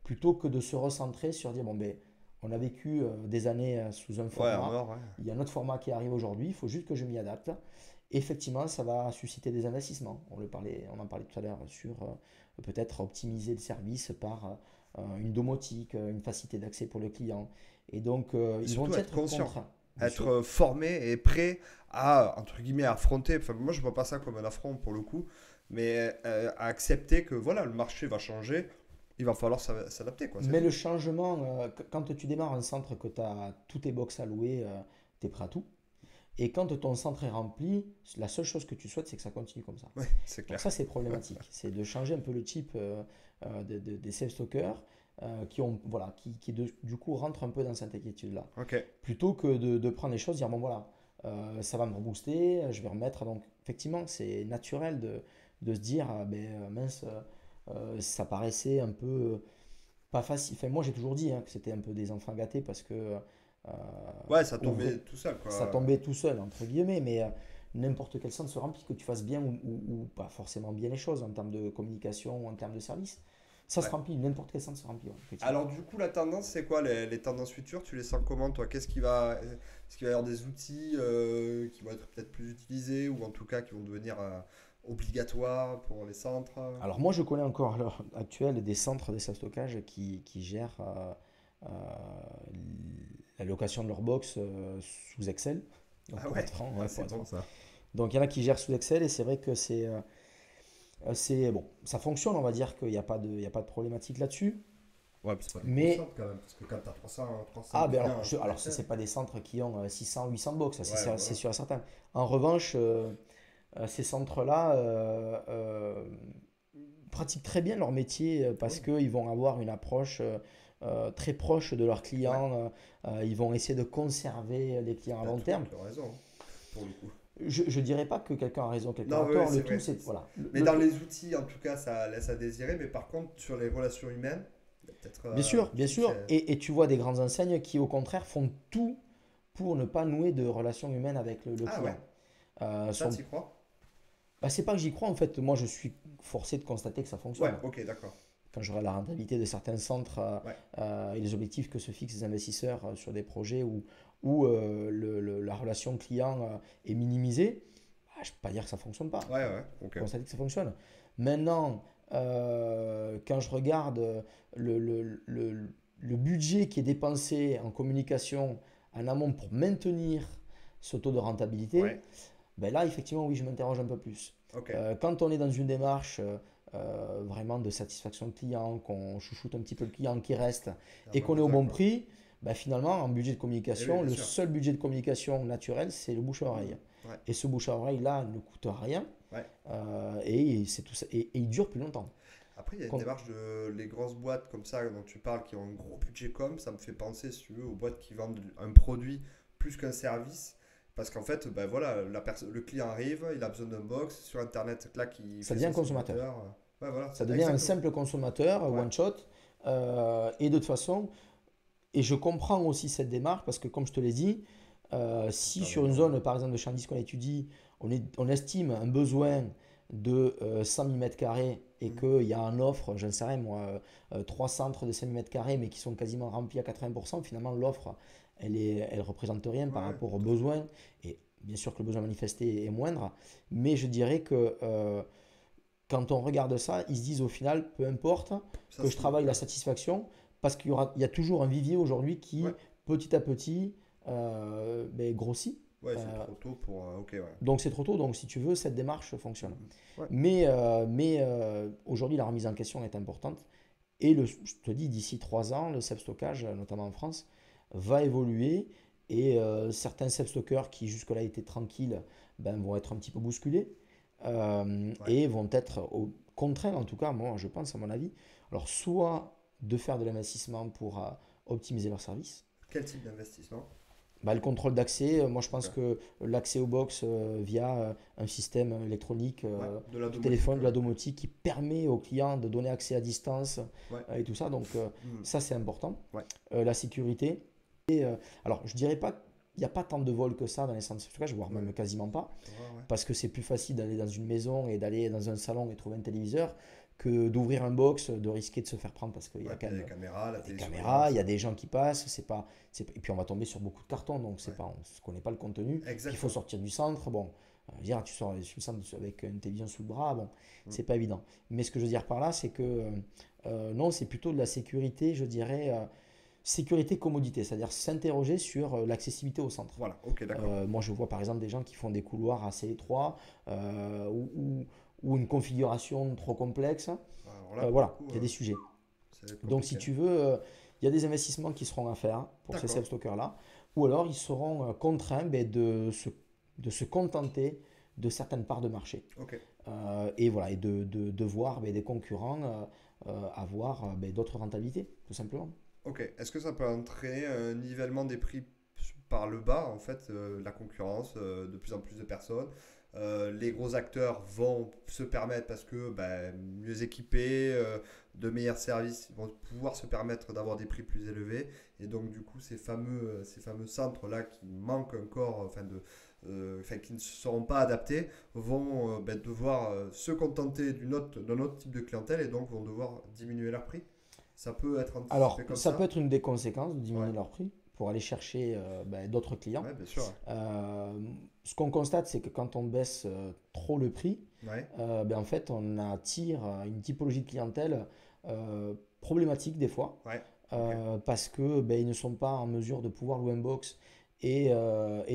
S2: plutôt que de se recentrer sur dire, bon ben, on a vécu des années sous un
S1: Ouais, en
S2: format,
S1: or, ouais.
S2: il y a un autre format qui arrive aujourd'hui, il faut juste que je m'y adapte. Effectivement, ça va susciter des investissements. On en parlait tout à l'heure sur peut-être optimiser le service par une domotique, une facilité d'accès pour le client. Et donc,
S1: Et
S2: ils vont
S1: surtout être
S2: être
S1: conscient,
S2: contraints, bien
S1: être
S2: sûr.
S1: formé et prêt à, entre guillemets, affronter. Enfin, moi, je vois pas ça comme un affront pour le coup, mais à accepter que voilà, le marché va changer, il va falloir s'adapter, quoi, c'est
S2: Mais
S1: tout.
S2: le changement, quand tu démarres un centre, que tu as tous tes box à louer, tu es prêt à tout. Et quand ton centre est rempli, la seule chose que tu souhaites, c'est que ça continue comme ça.
S1: Ouais, c'est
S2: Donc
S1: clair.
S2: ça, c'est problématique. C'est de changer un peu le type des self-stockers qui, ont, voilà, du coup rentrent un peu dans cette inquiétude-là.
S1: Ok.
S2: Plutôt que de prendre les choses, dire, bon voilà, ça va me rebooster, je vais remettre. Donc effectivement, c'est naturel de se dire, ah, ben mince, ça paraissait un peu pas facile. Enfin, moi, j'ai toujours dit hein, que c'était un peu des enfants gâtés parce que
S1: Ouais, ça
S2: ouvrir,
S1: tombait tout seul,
S2: ça
S1: quoi.
S2: tombait tout seul, entre guillemets, mais n'importe quel centre se remplit, que tu fasses bien ou pas forcément bien les choses en termes de communication ou en termes de service. Ça se
S1: Ouais.
S2: remplit, n'importe quel centre se remplit, ouais, effectivement.
S1: Alors, du coup, la tendance, c'est quoi les tendances futures? Tu les sens comment, toi? Est-ce qu'il va y avoir des outils qui vont être peut-être plus utilisés ou en tout cas qui vont devenir obligatoires pour les centres?
S2: Alors moi, je connais encore à l'heure actuelle des centres de stockage qui gèrent euh, la location de leur box sous Excel. Donc
S1: Ah
S2: pour être
S1: ouais,
S2: franc,
S1: ah,
S2: ouais, pour
S1: c'est
S2: être
S1: bon
S2: franc.
S1: ça.
S2: Donc il y en a qui gèrent sous Excel et c'est vrai que c'est bon, ça fonctionne, on va dire qu'il n'y a pas de, il y a pas de problématique là-dessus.
S1: Ouais, puis c'est pas des gros
S2: Mais
S1: centres quand même, parce que quand t'as 300
S2: ah ben
S1: clients sur
S2: alors si
S1: Excel.
S2: c'est pas des centres qui ont 600, 800 box, ça,
S1: Ouais,
S2: c'est
S1: voilà.
S2: sûr et certain. En revanche, ces centres-là pratiquent très bien leur métier parce
S1: Oui.
S2: qu'ils vont avoir une approche très proche de leurs
S1: Ouais.
S2: clients. Ils vont essayer de conserver les clients à
S1: T'as
S2: long
S1: tout à
S2: terme.
S1: fait raison, hein, pour le coup.
S2: Je dirais pas que quelqu'un a raison, quelqu'un
S1: Non,
S2: a
S1: oui, oui,
S2: tort.
S1: c'est
S2: Le tout,
S1: vrai.
S2: c'est voilà.
S1: Mais dans les outils, en tout cas, ça laisse à désirer. Mais par contre, sur les relations humaines, il y a peut-être un
S2: Bien
S1: truc.
S2: sûr. Et tu vois des grandes enseignes qui, au contraire, font tout pour ne pas nouer de relations humaines avec le
S1: Ah ouais,
S2: client. Euh,
S1: ça,
S2: sont...
S1: t'y crois?
S2: Bah, c'est pas que j'y crois, en fait, moi je suis forcé de constater que ça
S1: Ouais,
S2: fonctionne.
S1: ok, d'accord.
S2: Quand je regarde la rentabilité de certains centres
S1: Ouais,
S2: et les objectifs que se fixent les investisseurs sur des projets où la relation client est minimisée, bah, je ne peux pas dire que ça ne fonctionne pas.
S1: ouais, ouais,
S2: Je
S1: ok.
S2: peux constater que ça fonctionne. Maintenant, quand je regarde le, le, le, le budget qui est dépensé en communication en amont pour maintenir ce taux de rentabilité,
S1: Ouais,
S2: ben là, effectivement, oui, je m'interroge un peu plus.
S1: ok.
S2: Quand on est dans une démarche vraiment de satisfaction client, qu'on chouchoute un petit peu le client qui reste
S1: Il y a
S2: et
S1: moins
S2: qu'on est au
S1: besoin,
S2: bon
S1: quoi.
S2: prix, ben finalement, en budget de
S1: Eh oui,
S2: communication,
S1: bien
S2: le
S1: sûr.
S2: seul budget de communication naturel, c'est le bouche à oreille.
S1: Hmm, ouais,
S2: Et ce bouche à oreille là ne coûte rien
S1: ouais.
S2: et, c'est tout ça, et il dure plus longtemps.
S1: Après, il y a une
S2: Con-
S1: démarche de les grosses boîtes comme ça dont tu parles qui ont un gros budget com. Ça me fait penser, si tu veux, aux boîtes qui vendent un produit plus qu'un service. Parce qu'en fait, ben voilà, le client arrive, il a besoin d'un box. Sur Internet, là, qui
S2: Ça
S1: fait
S2: devient
S1: son
S2: un consommateur.
S1: simulateur. Ouais, voilà,
S2: Ça devient un
S1: exactement.
S2: simple consommateur,
S1: Ouais,
S2: one shot. Et de toute façon, et je comprends aussi cette démarche parce que, comme je te l'ai dit, si
S1: t'en as
S2: sur une
S1: besoin.
S2: zone, par exemple, de Chandis qu'on étudie, on estime un besoin de 100 000 m² et
S1: Mhm.
S2: qu'il y a en offre, je ne sais rien moi, trois centres de 5 000 m² mais qui sont quasiment remplis à 80%, finalement l'offre, elle représente rien
S1: Ouais,
S2: par
S1: ouais,
S2: rapport aux
S1: tout à fait.
S2: besoins. Et bien sûr que le besoin manifesté est moindre, mais je dirais que quand on regarde ça, ils se disent au final, peu importe
S1: Ça
S2: que je
S1: se loupe,
S2: travaille la
S1: quoi.
S2: satisfaction, parce il y a toujours un vivier aujourd'hui
S1: Ouais,
S2: qui, petit à petit, ben, grossit.
S1: ouais, c'est
S2: Euh,
S1: trop tôt pour. Ok, ouais.
S2: donc c'est trop tôt, donc si tu veux, cette démarche fonctionne.
S1: Mhm. Ouais,
S2: Mais aujourd'hui, la remise en question est importante. Et je te dis, d'ici 3 ans, le self-stockage, notamment en France, va évoluer. Et certains self-stockers qui jusque-là étaient tranquilles ben, vont être un petit peu bousculés
S1: ouais.
S2: et vont être contraints, en tout cas, moi je pense à mon avis, alors soit de faire de l'investissement pour optimiser leur service,
S1: Quel type d'investissement?
S2: bah, le contrôle d'accès, moi je pense
S1: Ok.
S2: que l'accès aux box via un système électronique
S1: Ouais, de la
S2: du
S1: domotique,
S2: téléphone, de la
S1: ouais.
S2: domotique qui permet aux clients de donner accès à distance
S1: Ouais.
S2: et tout ça, donc
S1: Mhm.
S2: ça c'est important.
S1: Ouais.
S2: La sécurité, alors je dirais pas qu'il n'y a pas tant de vols que ça dans les centres de stockage, voire
S1: Ouais.
S2: même quasiment pas,
S1: Plutôt rare, ouais.
S2: parce que c'est plus facile d'aller dans une maison et d'aller dans un salon et trouver un téléviseur que d'ouvrir un box, de risquer de se faire prendre parce qu'il y a
S1: Ouais,
S2: quand
S1: puis il y a
S2: même
S1: les caméras, la
S2: des caméras, il
S1: télésurveillance.
S2: y a des gens qui passent, et puis on va tomber sur beaucoup de cartons, donc
S1: Ouais,
S2: on ne connaît pas le contenu. Puis il faut
S1: exactement.
S2: sortir du centre. Bon, Dire, tu sors sur le centre avec une télévision sous le bras, bon,
S1: Mm.
S2: c'est pas évident. Mais ce que je veux dire par là, c'est que non, c'est plutôt de la sécurité, je dirais, sécurité commodité, c'est-à-dire s'interroger sur l'accessibilité au centre.
S1: Voilà, ok, d'accord.
S2: Moi, je vois par exemple des gens qui font des couloirs assez étroits ou une configuration trop complexe.
S1: Alors là, pour le
S2: Voilà,
S1: coup,
S2: il y a des sujets.
S1: c'est
S2: Donc, si
S1: compliqué.
S2: tu veux, il y a des investissements qui seront à faire pour ces
S1: D'accord,
S2: self-stockers-là, ou alors ils seront contraints ben, de se contenter de certaines parts de marché.
S1: ok.
S2: Et voilà, et de voir ben, des concurrents avoir ben, d'autres rentabilités, tout simplement.
S1: Ok. Est-ce que ça peut entraîner un nivellement des prix par le bas, en fait, la concurrence, de plus en plus de personnes? Les gros acteurs vont se permettre, parce que mieux équipés, de meilleurs services, ils vont pouvoir se permettre d'avoir des prix plus élevés. Et donc, du coup, ces fameux centres-là qui manquent encore, enfin, qui ne seront pas adaptés, vont devoir se contenter d'un autre type de clientèle et donc vont devoir diminuer leur prix. Ça peut être
S2: Alors,
S1: anticipé comme
S2: ça peut
S1: ça?
S2: être une des conséquences de
S1: Ouais,
S2: diminuer leur prix pour aller chercher ben, d'autres clients.
S1: ouais, bien sûr.
S2: Euh, Ce qu'on constate, c'est que quand on baisse trop le prix,
S1: Ouais,
S2: ben, en fait, on attire une typologie de clientèle problématique des fois,
S1: ouais, ok.
S2: parce que ben, ils ne sont pas en mesure de pouvoir louer un box et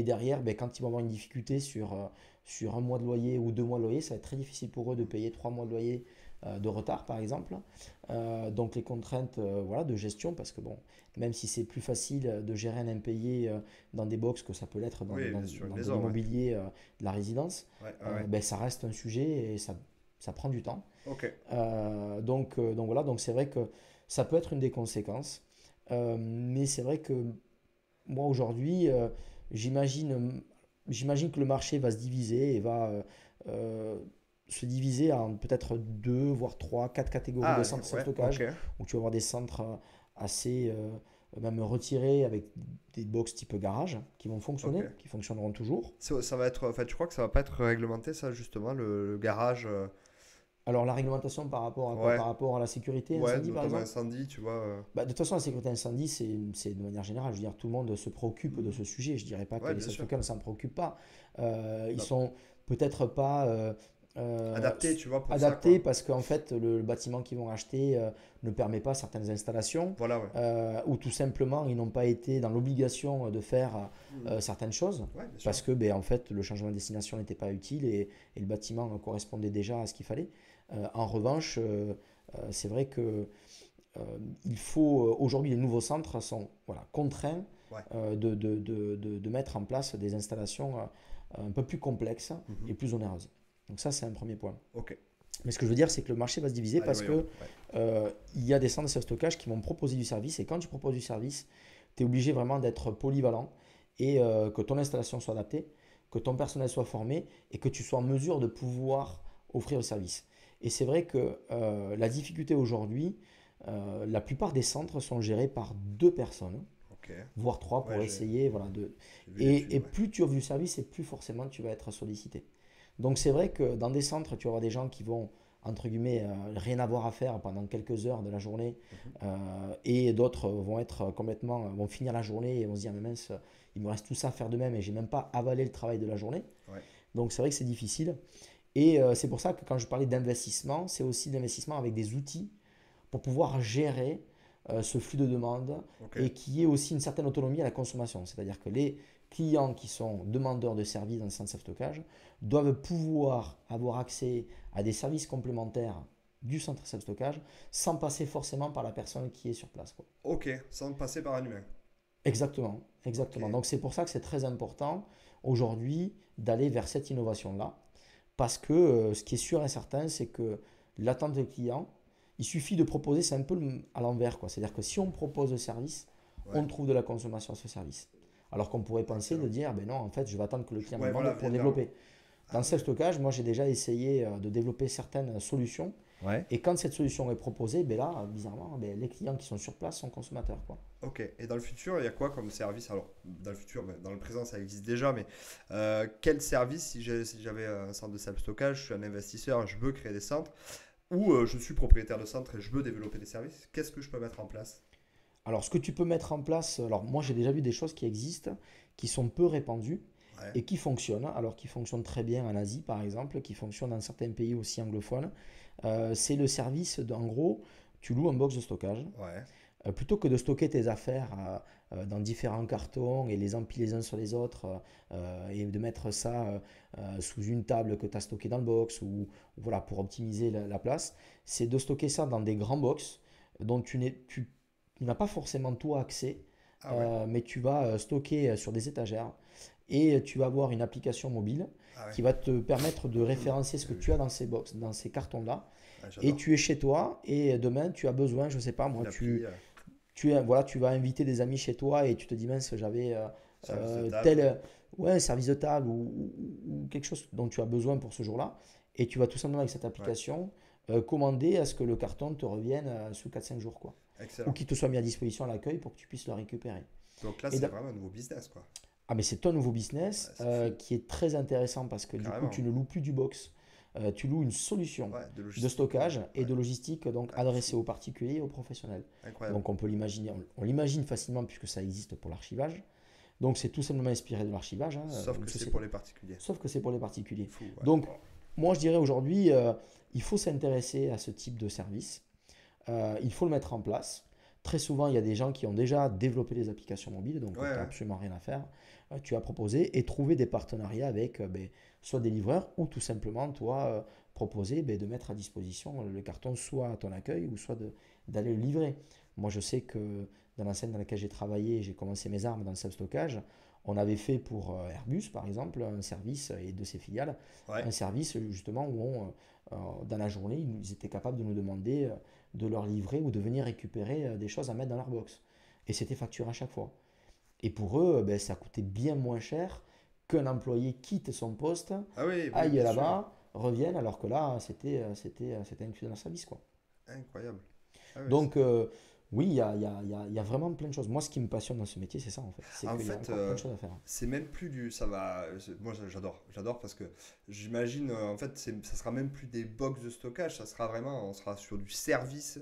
S2: derrière, ben, quand ils vont avoir une difficulté sur un mois de loyer ou 2 mois de loyer, ça va être très difficile pour eux de payer 3 mois de loyer de retard, par exemple. Donc les contraintes voilà, de gestion, parce que bon, même si c'est plus facile de gérer un impayé dans des box que ça peut l'être
S1: Oui, bien sûr, une
S2: dans de
S1: maison, ouais.
S2: l'immobilier de la résidence,
S1: Ouais, ouais, ouais.
S2: ben, ça reste un sujet et ça prend du temps.
S1: Ok,
S2: Donc voilà, donc c'est vrai que ça peut être une des conséquences. Mais c'est vrai que moi aujourd'hui, j'imagine, j'imagine que le marché va se diviser et va euh, se diviser en peut-être deux, voire trois, quatre catégories de
S1: ah,
S2: centres
S1: ouais, ok.
S2: self-stockage, où tu vas avoir des centres assez même retirés avec des box type garage qui vont
S1: Ok.
S2: fonctionner, qui fonctionneront toujours.
S1: Ça va être, en fait, je crois que ça va pas être réglementé, ça, justement, le garage.
S2: Alors la réglementation par rapport à quoi?
S1: Ouais,
S2: Par rapport à la sécurité
S1: ouais,
S2: incendie par
S1: notamment
S2: exemple?
S1: incendie, tu vois.
S2: Bah, de toute façon, la sécurité incendie, c'est de manière générale. Je veux dire, tout le monde se préoccupe de ce sujet. Je dirais pas que
S1: Ouais,
S2: les
S1: bien sûr.
S2: self-stockers ne s'en préoccupent pas. Ils
S1: Bah,
S2: sont peut-être pas
S1: adapté, tu vois, pour ça,
S2: adaptés
S1: quoi.
S2: parce qu'en fait, le bâtiment qu'ils vont acheter ne permet pas certaines installations
S1: Voilà, ouais.
S2: ou tout simplement, ils n'ont pas été dans l'obligation de faire
S1: Hmm.
S2: certaines choses
S1: Ouais, bien sûr.
S2: parce que, ben, en fait, le changement de destination n'était pas utile et le bâtiment correspondait déjà à ce qu'il fallait. En revanche, c'est vrai que il faut aujourd'hui les nouveaux centres sont voilà, contraints
S1: Ouais.
S2: de mettre en place des installations un peu plus complexes
S1: Mhm.
S2: et plus onéreuses. Donc ça, c'est un premier point.
S1: Ok.
S2: Mais ce que je veux dire, c'est que le marché va se diviser
S1: Allez,
S2: parce
S1: voyons.
S2: que
S1: Ouais.
S2: il y a des centres de self-stockage qui vont proposer du service et quand tu proposes du service, tu es obligé vraiment d'être polyvalent et que ton installation soit adaptée, que ton personnel soit formé et que tu sois en mesure de pouvoir offrir le service. Et c'est vrai que la difficulté aujourd'hui, la plupart des centres sont gérés par deux personnes,
S1: Ok.
S2: voire trois
S1: Ouais,
S2: pour essayer. Voilà,
S1: j'ai vu l'étude,
S2: et
S1: ouais.
S2: plus tu offres du service et plus forcément tu vas être sollicité. Donc c'est vrai que dans des centres, tu vas avoir des gens qui vont, entre guillemets, rien avoir à faire pendant quelques heures de la journée
S1: Mhm.
S2: et d'autres vont être complètement, vont finir la journée et vont se dire, mais mince, il me reste tout ça à faire de même et j'ai même pas avalé le travail de la journée.
S1: Ouais.
S2: Donc c'est vrai que c'est difficile. Et c'est pour ça que quand je parlais d'investissement, c'est aussi de l'investissement avec des outils pour pouvoir gérer ce flux de demande
S1: Ok.
S2: et qui ait aussi une certaine autonomie à la consommation. C'est-à-dire que les clients qui sont demandeurs de services dans le centre self-stockage doivent pouvoir avoir accès à des services complémentaires du centre self-stockage sans passer forcément par la personne qui est sur place, quoi.
S1: Ok. Sans passer par un humain.
S2: Exactement,
S1: Ok.
S2: exactement. Donc c'est pour ça que c'est très important aujourd'hui d'aller vers cette innovation-là. Parce que ce qui est sûr et certain, c'est que l'attente des clients, il suffit de proposer, c'est un peu à l'envers, quoi. C'est-à-dire que si on propose le service,
S1: Ouais.
S2: on trouve de la consommation à ce service. Alors qu'on pourrait penser de
S1: Excellent.
S2: dire, ben non, en fait, je vais attendre que le client me
S1: Ouais, voilà,
S2: demande pour
S1: viens vers moi.
S2: développer. Dans
S1: Ah
S2: le
S1: ouais.
S2: self-stockage, moi j'ai déjà essayé de développer certaines solutions.
S1: Ouais.
S2: Et quand cette solution est proposée, ben là, bizarrement, ben, les clients qui sont sur place sont consommateurs, quoi.
S1: Ok. Et dans le futur, il y a quoi comme service? Alors, dans le futur, dans le présent, ça existe déjà, mais quel service, si j'avais un centre de self-stockage, je suis un investisseur, je veux créer des centres, ou je suis propriétaire de centre et je veux développer des services, qu'est-ce que je peux mettre en place?
S2: Alors, ce que tu peux mettre en place, alors moi j'ai déjà vu des choses qui existent, qui sont peu répandues,
S1: Ouais.
S2: et qui fonctionne, alors qui fonctionne très bien en Asie par exemple, qui fonctionne dans certains pays aussi anglophones. C'est le service, en gros, tu loues un box de stockage.
S1: Ouais.
S2: Plutôt que de stocker tes affaires dans différents cartons et les empiler les uns sur les autres et de mettre ça sous une table que tu as stocké dans le box ou voilà, pour optimiser la place, c'est de stocker ça dans des grands box dont tu n'as pas forcément tout accès,
S1: Ah ouais.
S2: mais tu vas stocker sur des étagères et tu vas avoir une application mobile
S1: Ah ouais.
S2: qui va te permettre de référencer ce que tu as dans ces box, dans ces cartons-là.
S1: Ah,
S2: Et
S1: j'adore.
S2: tu es chez toi et demain tu as besoin, je sais pas moi,
S1: Une appli,
S2: voilà, tu vas inviter des amis chez toi et tu te dis, mince, j'avais
S1: service de table.
S2: tel ouais, service de table ou quelque chose dont tu as besoin pour ce jour-là. Et tu vas tout simplement avec cette
S1: Ouais.
S2: application commander à ce que le carton te revienne sous 4 5 jours, quoi. Ou
S1: Excellent.
S2: qu'il te soit mis à disposition à l'accueil pour que tu puisses le récupérer.
S1: Donc là,
S2: Et
S1: c'est
S2: da-
S1: vraiment un nouveau business, quoi.
S2: ah, mais c'est ton nouveau
S1: Ouais,
S2: business
S1: c'est fou.
S2: qui est très intéressant parce que du coup, tu
S1: Carrément.
S2: ne loues plus du box, tu loues une solution
S1: Ouais, de
S2: de
S1: logistique.
S2: stockage et
S1: Ouais.
S2: de logistique donc
S1: Ouais,
S2: adressée
S1: fou.
S2: aux particuliers et aux professionnels.
S1: Incroyable.
S2: Donc on peut l'imaginer, on l'imagine facilement puisque ça existe pour l'archivage. Donc c'est tout simplement inspiré de l'archivage, hein,
S1: Sauf
S2: une
S1: que c'est pour
S2: société.
S1: les particuliers.
S2: Sauf que c'est pour les particuliers.
S1: Fou, ouais.
S2: Donc
S1: Oh.
S2: moi je dirais aujourd'hui, il faut s'intéresser à ce type de service. Il faut le mettre en place. Très souvent, il y a des gens qui ont déjà développé des applications mobiles, donc tu
S1: Ouais,
S2: n'as
S1: ouais.
S2: absolument rien à faire. Tu as proposé et trouvé des partenariats avec soit des livreurs ou tout simplement, toi, proposer de mettre à disposition le carton soit à ton accueil ou soit d'aller le livrer. Moi, je sais que dans l'enseigne dans laquelle j'ai travaillé, j'ai commencé mes armes dans le self-stockage. On avait fait pour Airbus, par exemple, un service et de ses filiales,
S1: Ouais.
S2: un service justement où dans la journée, ils étaient capables de nous demander de leur livrer ou de venir récupérer des choses à mettre dans leur box. Et c'était facturé à chaque fois. Et pour eux, ça coûtait bien moins cher qu'un employé quitte son poste,
S1: Ah oui, oui,
S2: aille
S1: bien sûr.
S2: là-bas, revienne, alors que là, c'était inclus dans leur service, quoi.
S1: Incroyable. Ah oui,
S2: Donc, oui, il y a vraiment plein de choses. Moi, ce qui me passionne dans ce métier, c'est ça, en fait. C'est
S1: en
S2: qu'il y a
S1: fait,
S2: encore plein de choses à faire.
S1: c'est même plus du. Ça va. Moi, j'adore. J'adore parce que j'imagine, en fait, ça sera même plus des box de stockage. Ça sera vraiment. On sera sur du service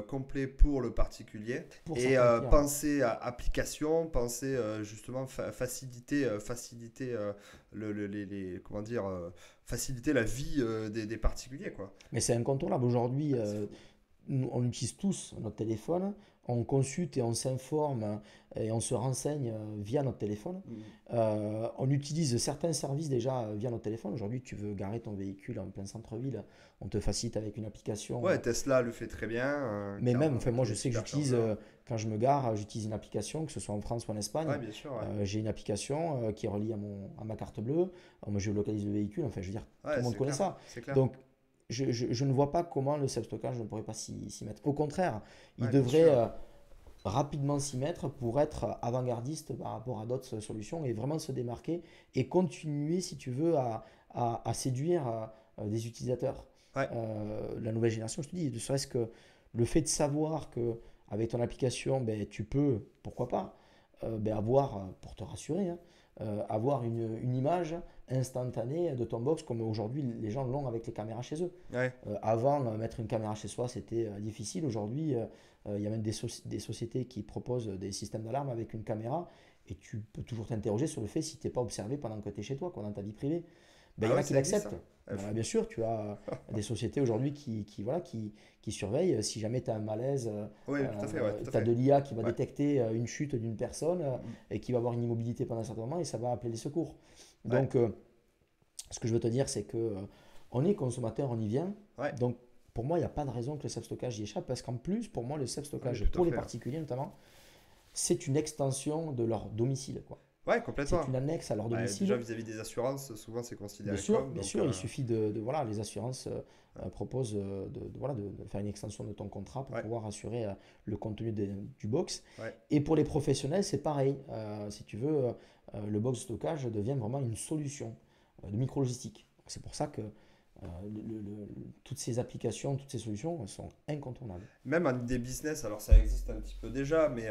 S1: complet pour le particulier.
S2: Pour
S1: Et
S2: certains clients, ouais.
S1: penser à application, penser justement faciliter comment dire, faciliter la vie des particuliers, quoi.
S2: Mais c'est incontournable. Aujourd'hui,
S1: Ah, c'est fou.
S2: on utilise tous notre téléphone, on consulte et on s'informe et on se renseigne via notre téléphone.
S1: Mm.
S2: On utilise certains services déjà via notre téléphone. Aujourd'hui, tu veux garer ton véhicule en plein centre-ville, on te facilite avec une application.
S1: Ouais, Tesla le fait très bien,
S2: Mais même,
S1: clairement,
S2: enfin,
S1: avec
S2: moi, je
S1: les
S2: sais que j'utilise,
S1: superchargeurs.
S2: quand je me gare, j'utilise une application, que ce soit en France ou en
S1: Ouais,
S2: Espagne.
S1: bien sûr, ouais.
S2: J'ai une application qui est reliée à ma carte bleue. Moi, je localise le véhicule. Enfin, je veux dire, tout
S1: Ouais,
S2: le monde
S1: c'est
S2: connaît
S1: clair,
S2: ça.
S1: c'est clair.
S2: Donc, je ne vois pas comment le self-stockage ne pourrait pas s'y mettre. Au contraire, il
S1: Ouais, bien
S2: devrait
S1: sûr.
S2: rapidement s'y mettre pour être avant-gardiste par rapport à d'autres solutions et vraiment se démarquer et continuer, si tu veux, à séduire des utilisateurs.
S1: Ouais,
S2: La nouvelle génération, je te dis, ne serait-ce que le fait de savoir que avec ton application, tu peux, pourquoi pas, avoir, pour te rassurer, hein, avoir une image instantanée de ton box comme aujourd'hui les gens l'ont avec les caméras chez eux.
S1: ouais.
S2: Avant, mettre une caméra chez soi, c'était difficile. Aujourd'hui, il y a même des sociétés qui proposent des systèmes d'alarme avec une caméra et tu peux toujours t'interroger sur le fait si tu n'es pas observé pendant que tu es chez toi, quoi, dans ta vie privée. Il
S1: Ah
S2: y en
S1: ouais,
S2: a qui
S1: ça existe,
S2: l'acceptent.
S1: ça? Ah, fou.
S2: Bien sûr, tu as des sociétés aujourd'hui voilà, qui surveillent. Si jamais tu as un malaise,
S1: Oui, tout à fait, ouais, tout à
S2: tu as de
S1: fait.
S2: l'IA qui va
S1: Ouais.
S2: détecter une chute d'une personne
S1: Mm.
S2: et qui va avoir une immobilité pendant un certain moment et ça va appeler les secours.
S1: Ouais,
S2: Donc, ce que je veux te dire, c'est que on est consommateur, on y vient.
S1: ouais.
S2: Donc, pour moi, il n'y a pas de raison que le self-stockage y échappe parce qu'en plus, pour moi, le
S1: Ah oui,
S2: self-stockage
S1: tout à
S2: pour les
S1: fait.
S2: particuliers notamment, c'est une extension de leur domicile, quoi.
S1: Ouais,
S2: C'est
S1: complètement.
S2: une annexe à leur
S1: Ouais, déjà
S2: domicile.
S1: vis-à-vis des assurances, souvent c'est considéré comme,
S2: Bien
S1: donc
S2: sûr, il suffit voilà, les assurances
S1: ouais.
S2: proposent voilà, de faire une extension de ton contrat pour
S1: Ouais,
S2: pouvoir assurer le contenu du box.
S1: ouais.
S2: Et pour les professionnels, c'est pareil. Si tu veux, le box de stockage devient vraiment une solution de micro-logistique. C'est pour ça que toutes ces applications, toutes ces solutions sont incontournables.
S1: Même en idée business, alors ça existe un petit peu déjà, mais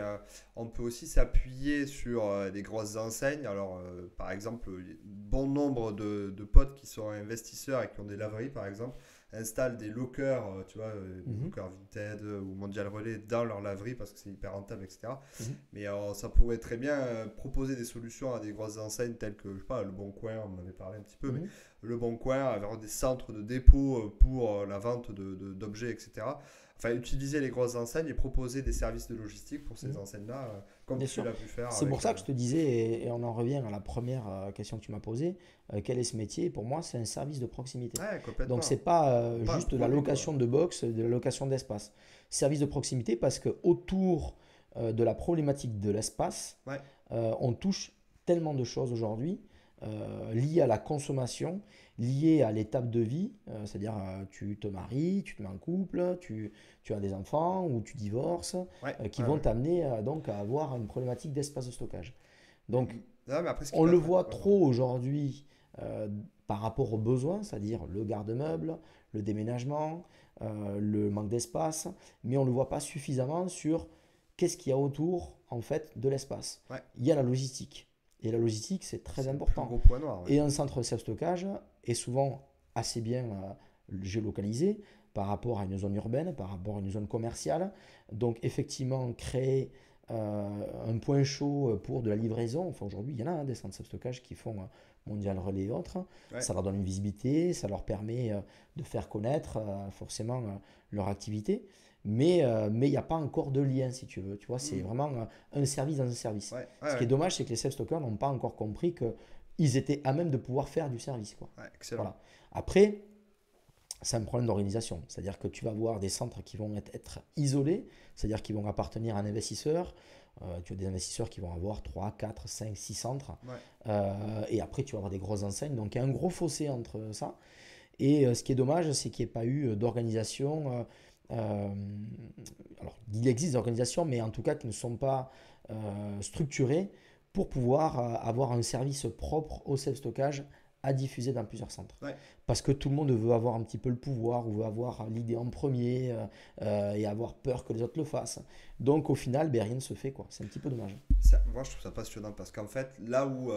S1: on peut aussi s'appuyer sur des grosses enseignes. Alors, par exemple, bon nombre de potes qui sont investisseurs et qui ont des laveries, par exemple, installent des lockers, tu vois,
S2: Mhm.
S1: lockers Vinted ou Mondial Relais dans leur laverie parce que c'est hyper rentable, etc.
S2: Mhm.
S1: Mais ça pourrait très bien proposer des solutions à des grosses enseignes telles que, je sais pas, Le Bon Coin, on en avait parlé un petit peu, mais
S2: Mhm.
S1: Le Bon Coin, avoir des centres de dépôt pour la vente d'objets, etc. Enfin, utiliser les grosses enseignes et proposer des services de logistique pour ces
S2: Mhm.
S1: enseignes-là, comme
S2: Bien
S1: tu
S2: sûr.
S1: l'as pu faire
S2: C'est pour
S1: avec.
S2: ça que je te disais, et on en revient à la première question que tu m'as posée, quel est ce métier? Pour moi, c'est un service de proximité.
S1: Ouais,
S2: Donc,
S1: complètement.
S2: c'est pas
S1: Pas un
S2: juste de la
S1: produit, quoi.
S2: location de box, de la location d'espace. Service de proximité parce que autour de la problématique de l'espace,
S1: Ouais,
S2: on touche tellement de choses aujourd'hui liées à la consommation, liées à l'étape de vie, c'est-à-dire tu te maries, tu te mets en couple, tu as des enfants ou tu divorces,
S1: ouais,
S2: qui
S1: ouais,
S2: vont
S1: ouais.
S2: t'amener donc à avoir une problématique d'espace de stockage. Donc
S1: Non, mais après, ce qui
S2: on
S1: peut
S2: le
S1: être.
S2: voit
S1: Ouais, pardon.
S2: trop aujourd'hui par rapport aux besoins, c'est-à-dire le garde-meuble, le déménagement, le manque d'espace, mais on ne le voit pas suffisamment sur qu'est-ce qu'il y a autour en fait de l'espace.
S1: Ouais,
S2: Il y a la logistique. Et la logistique, c'est très
S1: c'est le plus
S2: important.
S1: gros point noir, ouais.
S2: Et un centre de self-stockage est souvent assez bien géolocalisé par rapport à une zone urbaine, par rapport à une zone commerciale. Donc effectivement, créer un point chaud pour de la livraison, enfin aujourd'hui il y en a des centres de self-stockage qui font Mondial Relais et autres,
S1: Ouais.
S2: ça leur donne une visibilité, ça leur permet de faire connaître forcément leur activité. Mais il n'y a pas encore de lien, si tu veux. Tu vois, c'est
S1: Hmm.
S2: vraiment un service dans un service.
S1: Ouais, ouais,
S2: Ce qui est
S1: ouais.
S2: dommage, c'est que les self-stockers n'ont pas encore compris qu'ils étaient à même de pouvoir faire du service, quoi.
S1: Ouais, excellent.
S2: Voilà. Après, c'est un problème d'organisation. C'est-à-dire que tu vas avoir des centres qui vont être isolés, c'est-à-dire qu'ils vont appartenir à un investisseur. Tu as des investisseurs qui vont avoir 3, 4, 5, 6 centres.
S1: Ouais.
S2: Et après, tu vas avoir des grosses enseignes. Donc, il y a un gros fossé entre ça. Et ce qui est dommage, c'est qu'il n'y ait pas eu d'organisation. Alors, il existe des organisations, mais en tout cas qui ne sont pas structurées pour pouvoir avoir un service propre au self-stockage à diffuser dans plusieurs centres.
S1: Ouais.
S2: Parce que tout le monde veut avoir un petit peu le pouvoir ou veut avoir l'idée en premier et avoir peur que les autres le fassent. Donc au final, ben, rien ne se fait, quoi. C'est un petit peu dommage.
S1: Moi, je trouve ça passionnant parce qu'en fait, là où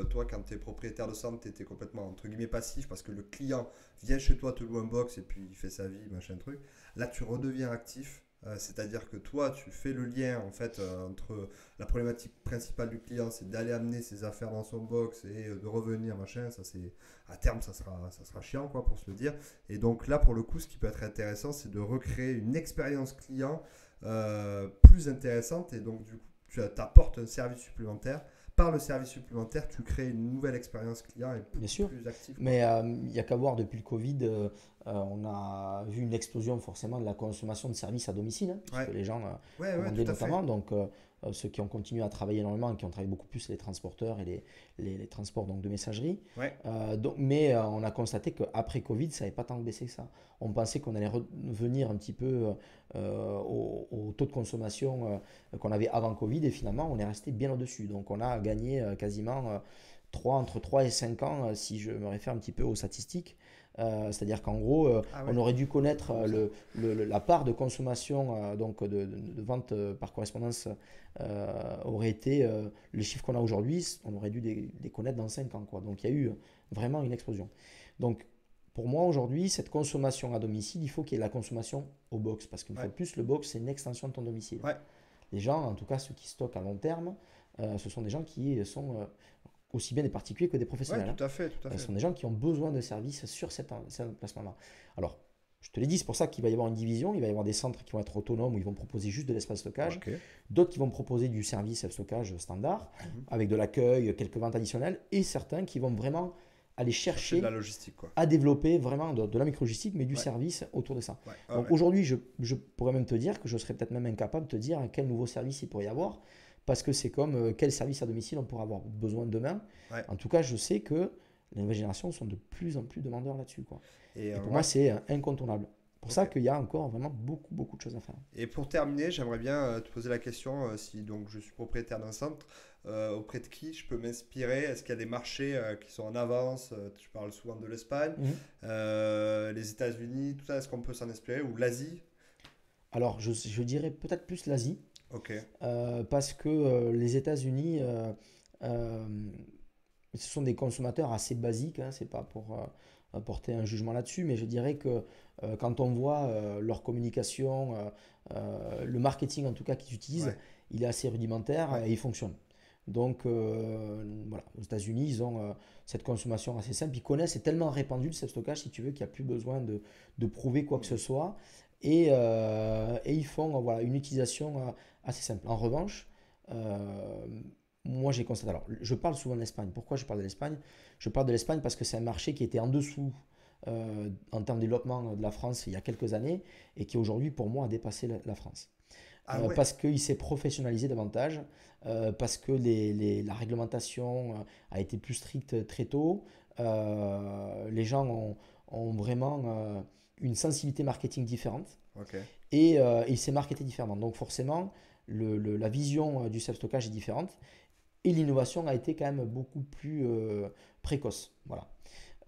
S1: toi, quand tu es propriétaire de centre, tu étais complètement entre guillemets passif parce que le client vient chez toi, te loue un box et puis il fait sa vie, machin truc. Là, tu redeviens actif. C'est-à-dire que toi, tu fais le lien en fait entre la problématique principale du client, c'est d'aller amener ses affaires dans son box et de revenir, machin. Ça, c'est à terme, ça sera chiant, quoi, pour se le dire. Et donc là, pour le coup, ce qui peut être intéressant, c'est de recréer une expérience client plus intéressante et donc du coup tu apportes un service supplémentaire. Par le service supplémentaire, tu crées une nouvelle expérience client et
S2: Bien
S1: beaucoup
S2: sûr.
S1: plus active, quoi.
S2: Mais il n'y a qu'à voir, depuis le Covid, on a vu une explosion forcément de la consommation de services à domicile, hein, puisque
S1: Ouais,
S2: les gens
S1: ouais, ouais,
S2: commandaient
S1: tout à fait.
S2: notamment. Donc ceux qui ont continué à travailler énormément et qui ont travaillé beaucoup plus, les transporteurs et les transports donc, de messagerie.
S1: Ouais,
S2: Mais on a constaté qu'après Covid, ça n'avait pas tant baissé que ça. On pensait qu'on allait revenir un petit peu au taux de consommation qu'on avait avant Covid et finalement on est resté bien au-dessus. Donc on a gagné quasiment entre 3 et 5 ans si je me réfère un petit peu aux statistiques. C'est-à-dire qu'en gros,
S1: ah
S2: on
S1: ouais,
S2: aurait dû
S1: c'est
S2: connaître
S1: beau ça.
S2: la part de consommation, donc de vente par correspondance, aurait été les chiffres qu'on a aujourd'hui, on aurait dû les connaître dans 5 ans, quoi. Donc il y a eu vraiment une explosion. Donc pour moi aujourd'hui, cette consommation à domicile, il faut qu'il y ait la consommation au box, parce qu'une fois
S1: Ouais,
S2: de plus, le box, c'est une extension de ton domicile.
S1: ouais,
S2: Les gens, en tout cas ceux qui stockent à long terme, ce sont des gens qui sont aussi bien des particuliers que des
S1: ouais,
S2: professionnels, hein.
S1: tout à fait, tout à
S2: Ce
S1: fait.
S2: sont des gens qui ont besoin de services sur cet emplacement-là. Alors, je te l'ai dit, c'est pour ça qu'il va y avoir une division. Il va y avoir des centres qui vont être autonomes où ils vont proposer juste de l'espace stockage,
S1: Ok.
S2: d'autres qui vont proposer du service stockage standard
S1: Mhm.
S2: avec de l'accueil, quelques ventes additionnelles, et certains qui vont vraiment aller
S1: Chercher de la
S2: chercher
S1: logistique, quoi.
S2: à développer vraiment de la micro-logistique, mais du
S1: Ouais,
S2: service autour de ça.
S1: ouais, ouais,
S2: Donc
S1: ouais.
S2: aujourd'hui, je pourrais même te dire que je serais peut-être même incapable de te dire quel nouveau service il pourrait y avoir, parce que c'est comme quel service à domicile on pourra avoir besoin demain.
S1: Ouais.
S2: En tout cas, je sais que les nouvelles générations sont de plus en plus demandeurs là-dessus, quoi.
S1: Et
S2: Et pour moi,
S1: ouais,
S2: c'est incontournable. Pour
S1: ok.
S2: ça qu'il y a encore vraiment beaucoup, beaucoup de choses à faire.
S1: Et pour terminer, j'aimerais bien te poser la question si donc je suis propriétaire d'un centre, auprès de qui je peux m'inspirer? Est-ce qu'il y a des marchés qui sont en avance? Je parle souvent de l'Espagne,
S2: Mhm.
S1: les États-Unis, tout ça. Est-ce qu'on peut s'en inspirer? Ou l'Asie?
S2: Alors, je dirais peut-être plus l'Asie,
S1: Ok.
S2: parce que les États-Unis, euh, ce sont des consommateurs assez basiques, hein, c'est pas pour porter un jugement là-dessus, mais je dirais que quand on voit leur communication, le marketing en tout cas qu'ils utilisent,
S1: Ouais,
S2: il est assez rudimentaire
S1: ouais.
S2: et il fonctionne. Donc voilà, aux États-Unis, ils ont cette consommation assez simple. Ils connaissent, c'est tellement répandu le self-stockage, si tu veux, qu'il n'y a plus besoin de prouver quoi que ce
S1: Mhm.
S2: soit. Et ils font voilà, une utilisation assez simple. En revanche, euh, moi j'ai constaté, alors je parle souvent de l'Espagne. Pourquoi je parle de l'Espagne? Je parle de l'Espagne parce que c'est un marché qui était en dessous en termes de développement de la France il y a quelques années et qui aujourd'hui pour moi a dépassé la France.
S1: Ah ouais,
S2: Parce qu'il s'est professionnalisé davantage, parce que la réglementation a été plus stricte très tôt. Les gens ont vraiment une sensibilité marketing différente
S1: ok.
S2: et il s'est marketé différemment. Donc forcément, la vision du self-stockage est différente et l'innovation a été quand même beaucoup plus précoce. Voilà.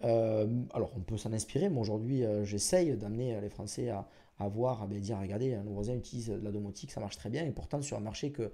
S2: Alors, on peut s'en inspirer, mais aujourd'hui, j'essaye d'amener les Français à voir, à dire, regardez, nos voisins utilisent de la domotique, ça marche très bien, et pourtant, sur un marché que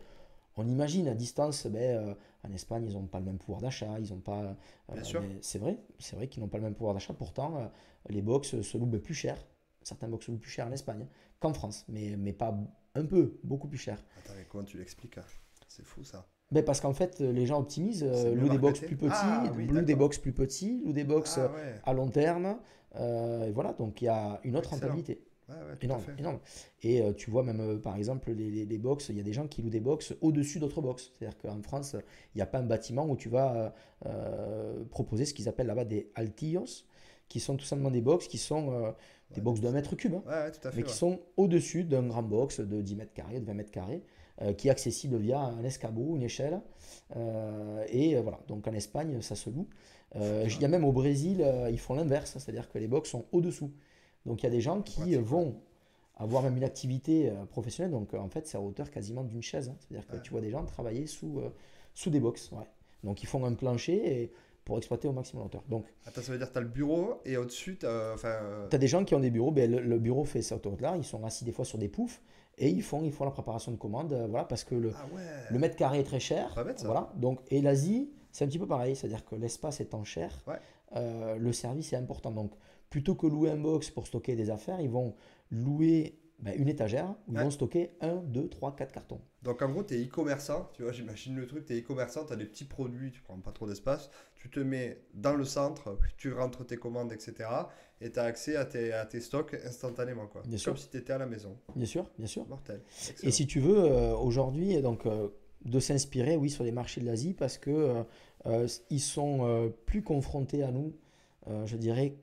S2: on imagine à distance, en Espagne, ils n'ont pas le même pouvoir d'achat, ils n'ont pas.
S1: Bien sûr.
S2: Mais c'est vrai qu'ils n'ont pas le même pouvoir d'achat, pourtant, les box se louent plus cher, certains box se louent plus cher en Espagne qu'en France, mais pas un peu, beaucoup plus cher.
S1: Attends, mais comment tu l'expliques, hein? C'est fou ça.
S2: Ben parce qu'en fait, les gens optimisent,
S1: C'est mieux
S2: louent des box
S1: marketé.
S2: plus petits,
S1: Ah oui,
S2: louent des
S1: d'accord.
S2: box plus petits, louent des box
S1: Ah ouais,
S2: à long terme. Et voilà, donc il y a une autre
S1: excellent.
S2: rentabilité.
S1: Ouais, ouais, tout à
S2: Énorme,
S1: fait.
S2: énorme. Et tu vois même, par exemple, les box, il y a des gens qui louent des box au-dessus d'autres box. C'est-à-dire qu'en France, il n'y a pas un bâtiment où tu vas proposer ce qu'ils appellent là-bas des altillos, qui sont tout simplement des box qui sont des
S1: Ouais,
S2: box d'un mètre cube, hein,
S1: ouais, ouais, tout à
S2: mais
S1: fait,
S2: qui
S1: ouais.
S2: sont au-dessus d'un grand box de 10 mètres carrés, de 20 mètres carrés, qui est accessible via un escabeau, une échelle. Voilà, donc en Espagne, ça se loue. Il y a même au Brésil, ils font l'inverse, c'est-à-dire que les box sont au-dessous. Donc il y a des gens
S1: Plus
S2: qui
S1: pratique, ouais.
S2: vont avoir même une activité professionnelle, donc en fait c'est à hauteur quasiment d'une chaise, hein. C'est-à-dire que
S1: Ouais.
S2: tu vois des gens travailler sous des box. Ouais. Donc ils font un plancher pour exploiter au maximum la hauteur. Donc
S1: Attends, ça veut dire que tu as le bureau et au-dessus, enfin,
S2: tu as des gens qui ont des bureaux, ben, le bureau fait cette hauteur-là, ils sont assis des fois sur des poufs et ils font la préparation de commandes, voilà, parce que
S1: ah ouais,
S2: le mètre carré est très cher,
S1: pas bête ça.
S2: voilà. Donc, et l'Asie, c'est un petit peu pareil, c'est-à-dire que l'espace étant cher,
S1: Ouais,
S2: le service est important. Donc, plutôt que louer un box pour stocker des affaires, ils vont louer une étagère où ils
S1: ouais.
S2: vont stocker un, 2, 3, 4 cartons.
S1: Donc en gros, tu es e-commerçant, tu vois, j'imagine le truc, tu es e-commerçant, tu as des petits produits, tu prends pas trop d'espace, tu te mets dans le centre, puis tu rentres tes commandes, etc. Et tu as accès à tes stocks instantanément, quoi.
S2: Bien sûr,
S1: Comme si tu étais à la maison.
S2: bien sûr, bien sûr.
S1: Mortel,
S2: Et
S1: excellent.
S2: si tu veux, aujourd'hui, donc, de s'inspirer, oui, sur les marchés de l'Asie parce que ils sont plus confrontés à nous, je dirais,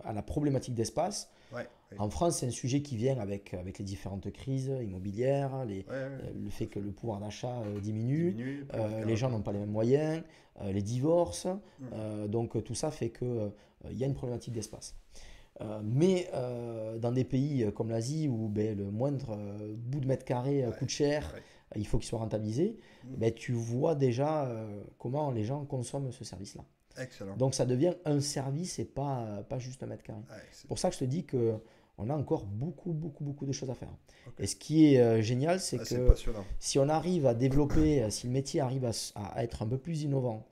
S2: à la problématique d'espace.
S1: Ouais, ouais,
S2: En France, c'est un sujet qui vient avec les différentes crises immobilières,
S1: ouais, ouais,
S2: le
S1: tout
S2: fait
S1: à
S2: que
S1: fait.
S2: le pouvoir d'achat diminue,
S1: Diminue, prix des terrains
S2: les gens n'ont
S1: augmentent.
S2: pas les mêmes moyens, les divorces,
S1: Mhm.
S2: donc tout ça fait que il y a une problématique d'espace. Mais dans des pays comme l'Asie où le moindre bout de mètre carré
S1: Ouais,
S2: coûte cher,
S1: ouais.
S2: il faut qu'il soit rentabilisé,
S1: Mhm.
S2: tu vois déjà comment les gens consomment ce service-là.
S1: Excellent.
S2: Donc ça devient un service et pas juste un mètre carré.
S1: Ouais,
S2: C'est pour ça que je te dis que on a encore beaucoup, beaucoup, beaucoup de choses à faire.
S1: ok.
S2: Et ce qui est génial, c'est
S1: Ah, c'est
S2: que
S1: passionnant.
S2: si on arrive à développer, si le métier arrive à être un peu plus innovant,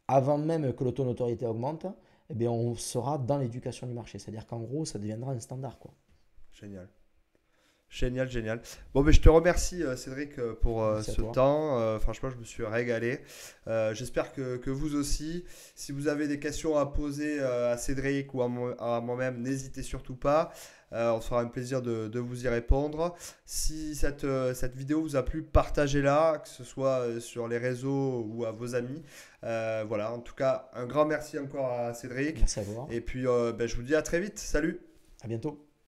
S2: avant même que l'auto-notoriété augmente, eh bien, on sera dans l'éducation du marché. C'est-à-dire qu'en gros, ça deviendra un standard, quoi.
S1: Génial. Génial, génial. Bon, mais je te remercie, Cédric, pour
S2: Merci à
S1: ce
S2: toi.
S1: temps. Franchement, je me suis régalé. J'espère que vous aussi. Si vous avez des questions à poser à Cédric ou à moi-même, n'hésitez surtout pas. On se fera un plaisir de vous y répondre. Si cette vidéo vous a plu, partagez-la, que ce soit sur les réseaux ou à vos amis. Voilà, en tout cas, un grand merci encore à Cédric.
S2: Merci à toi.
S1: Et puis, je vous dis à très vite. Salut!
S2: À bientôt.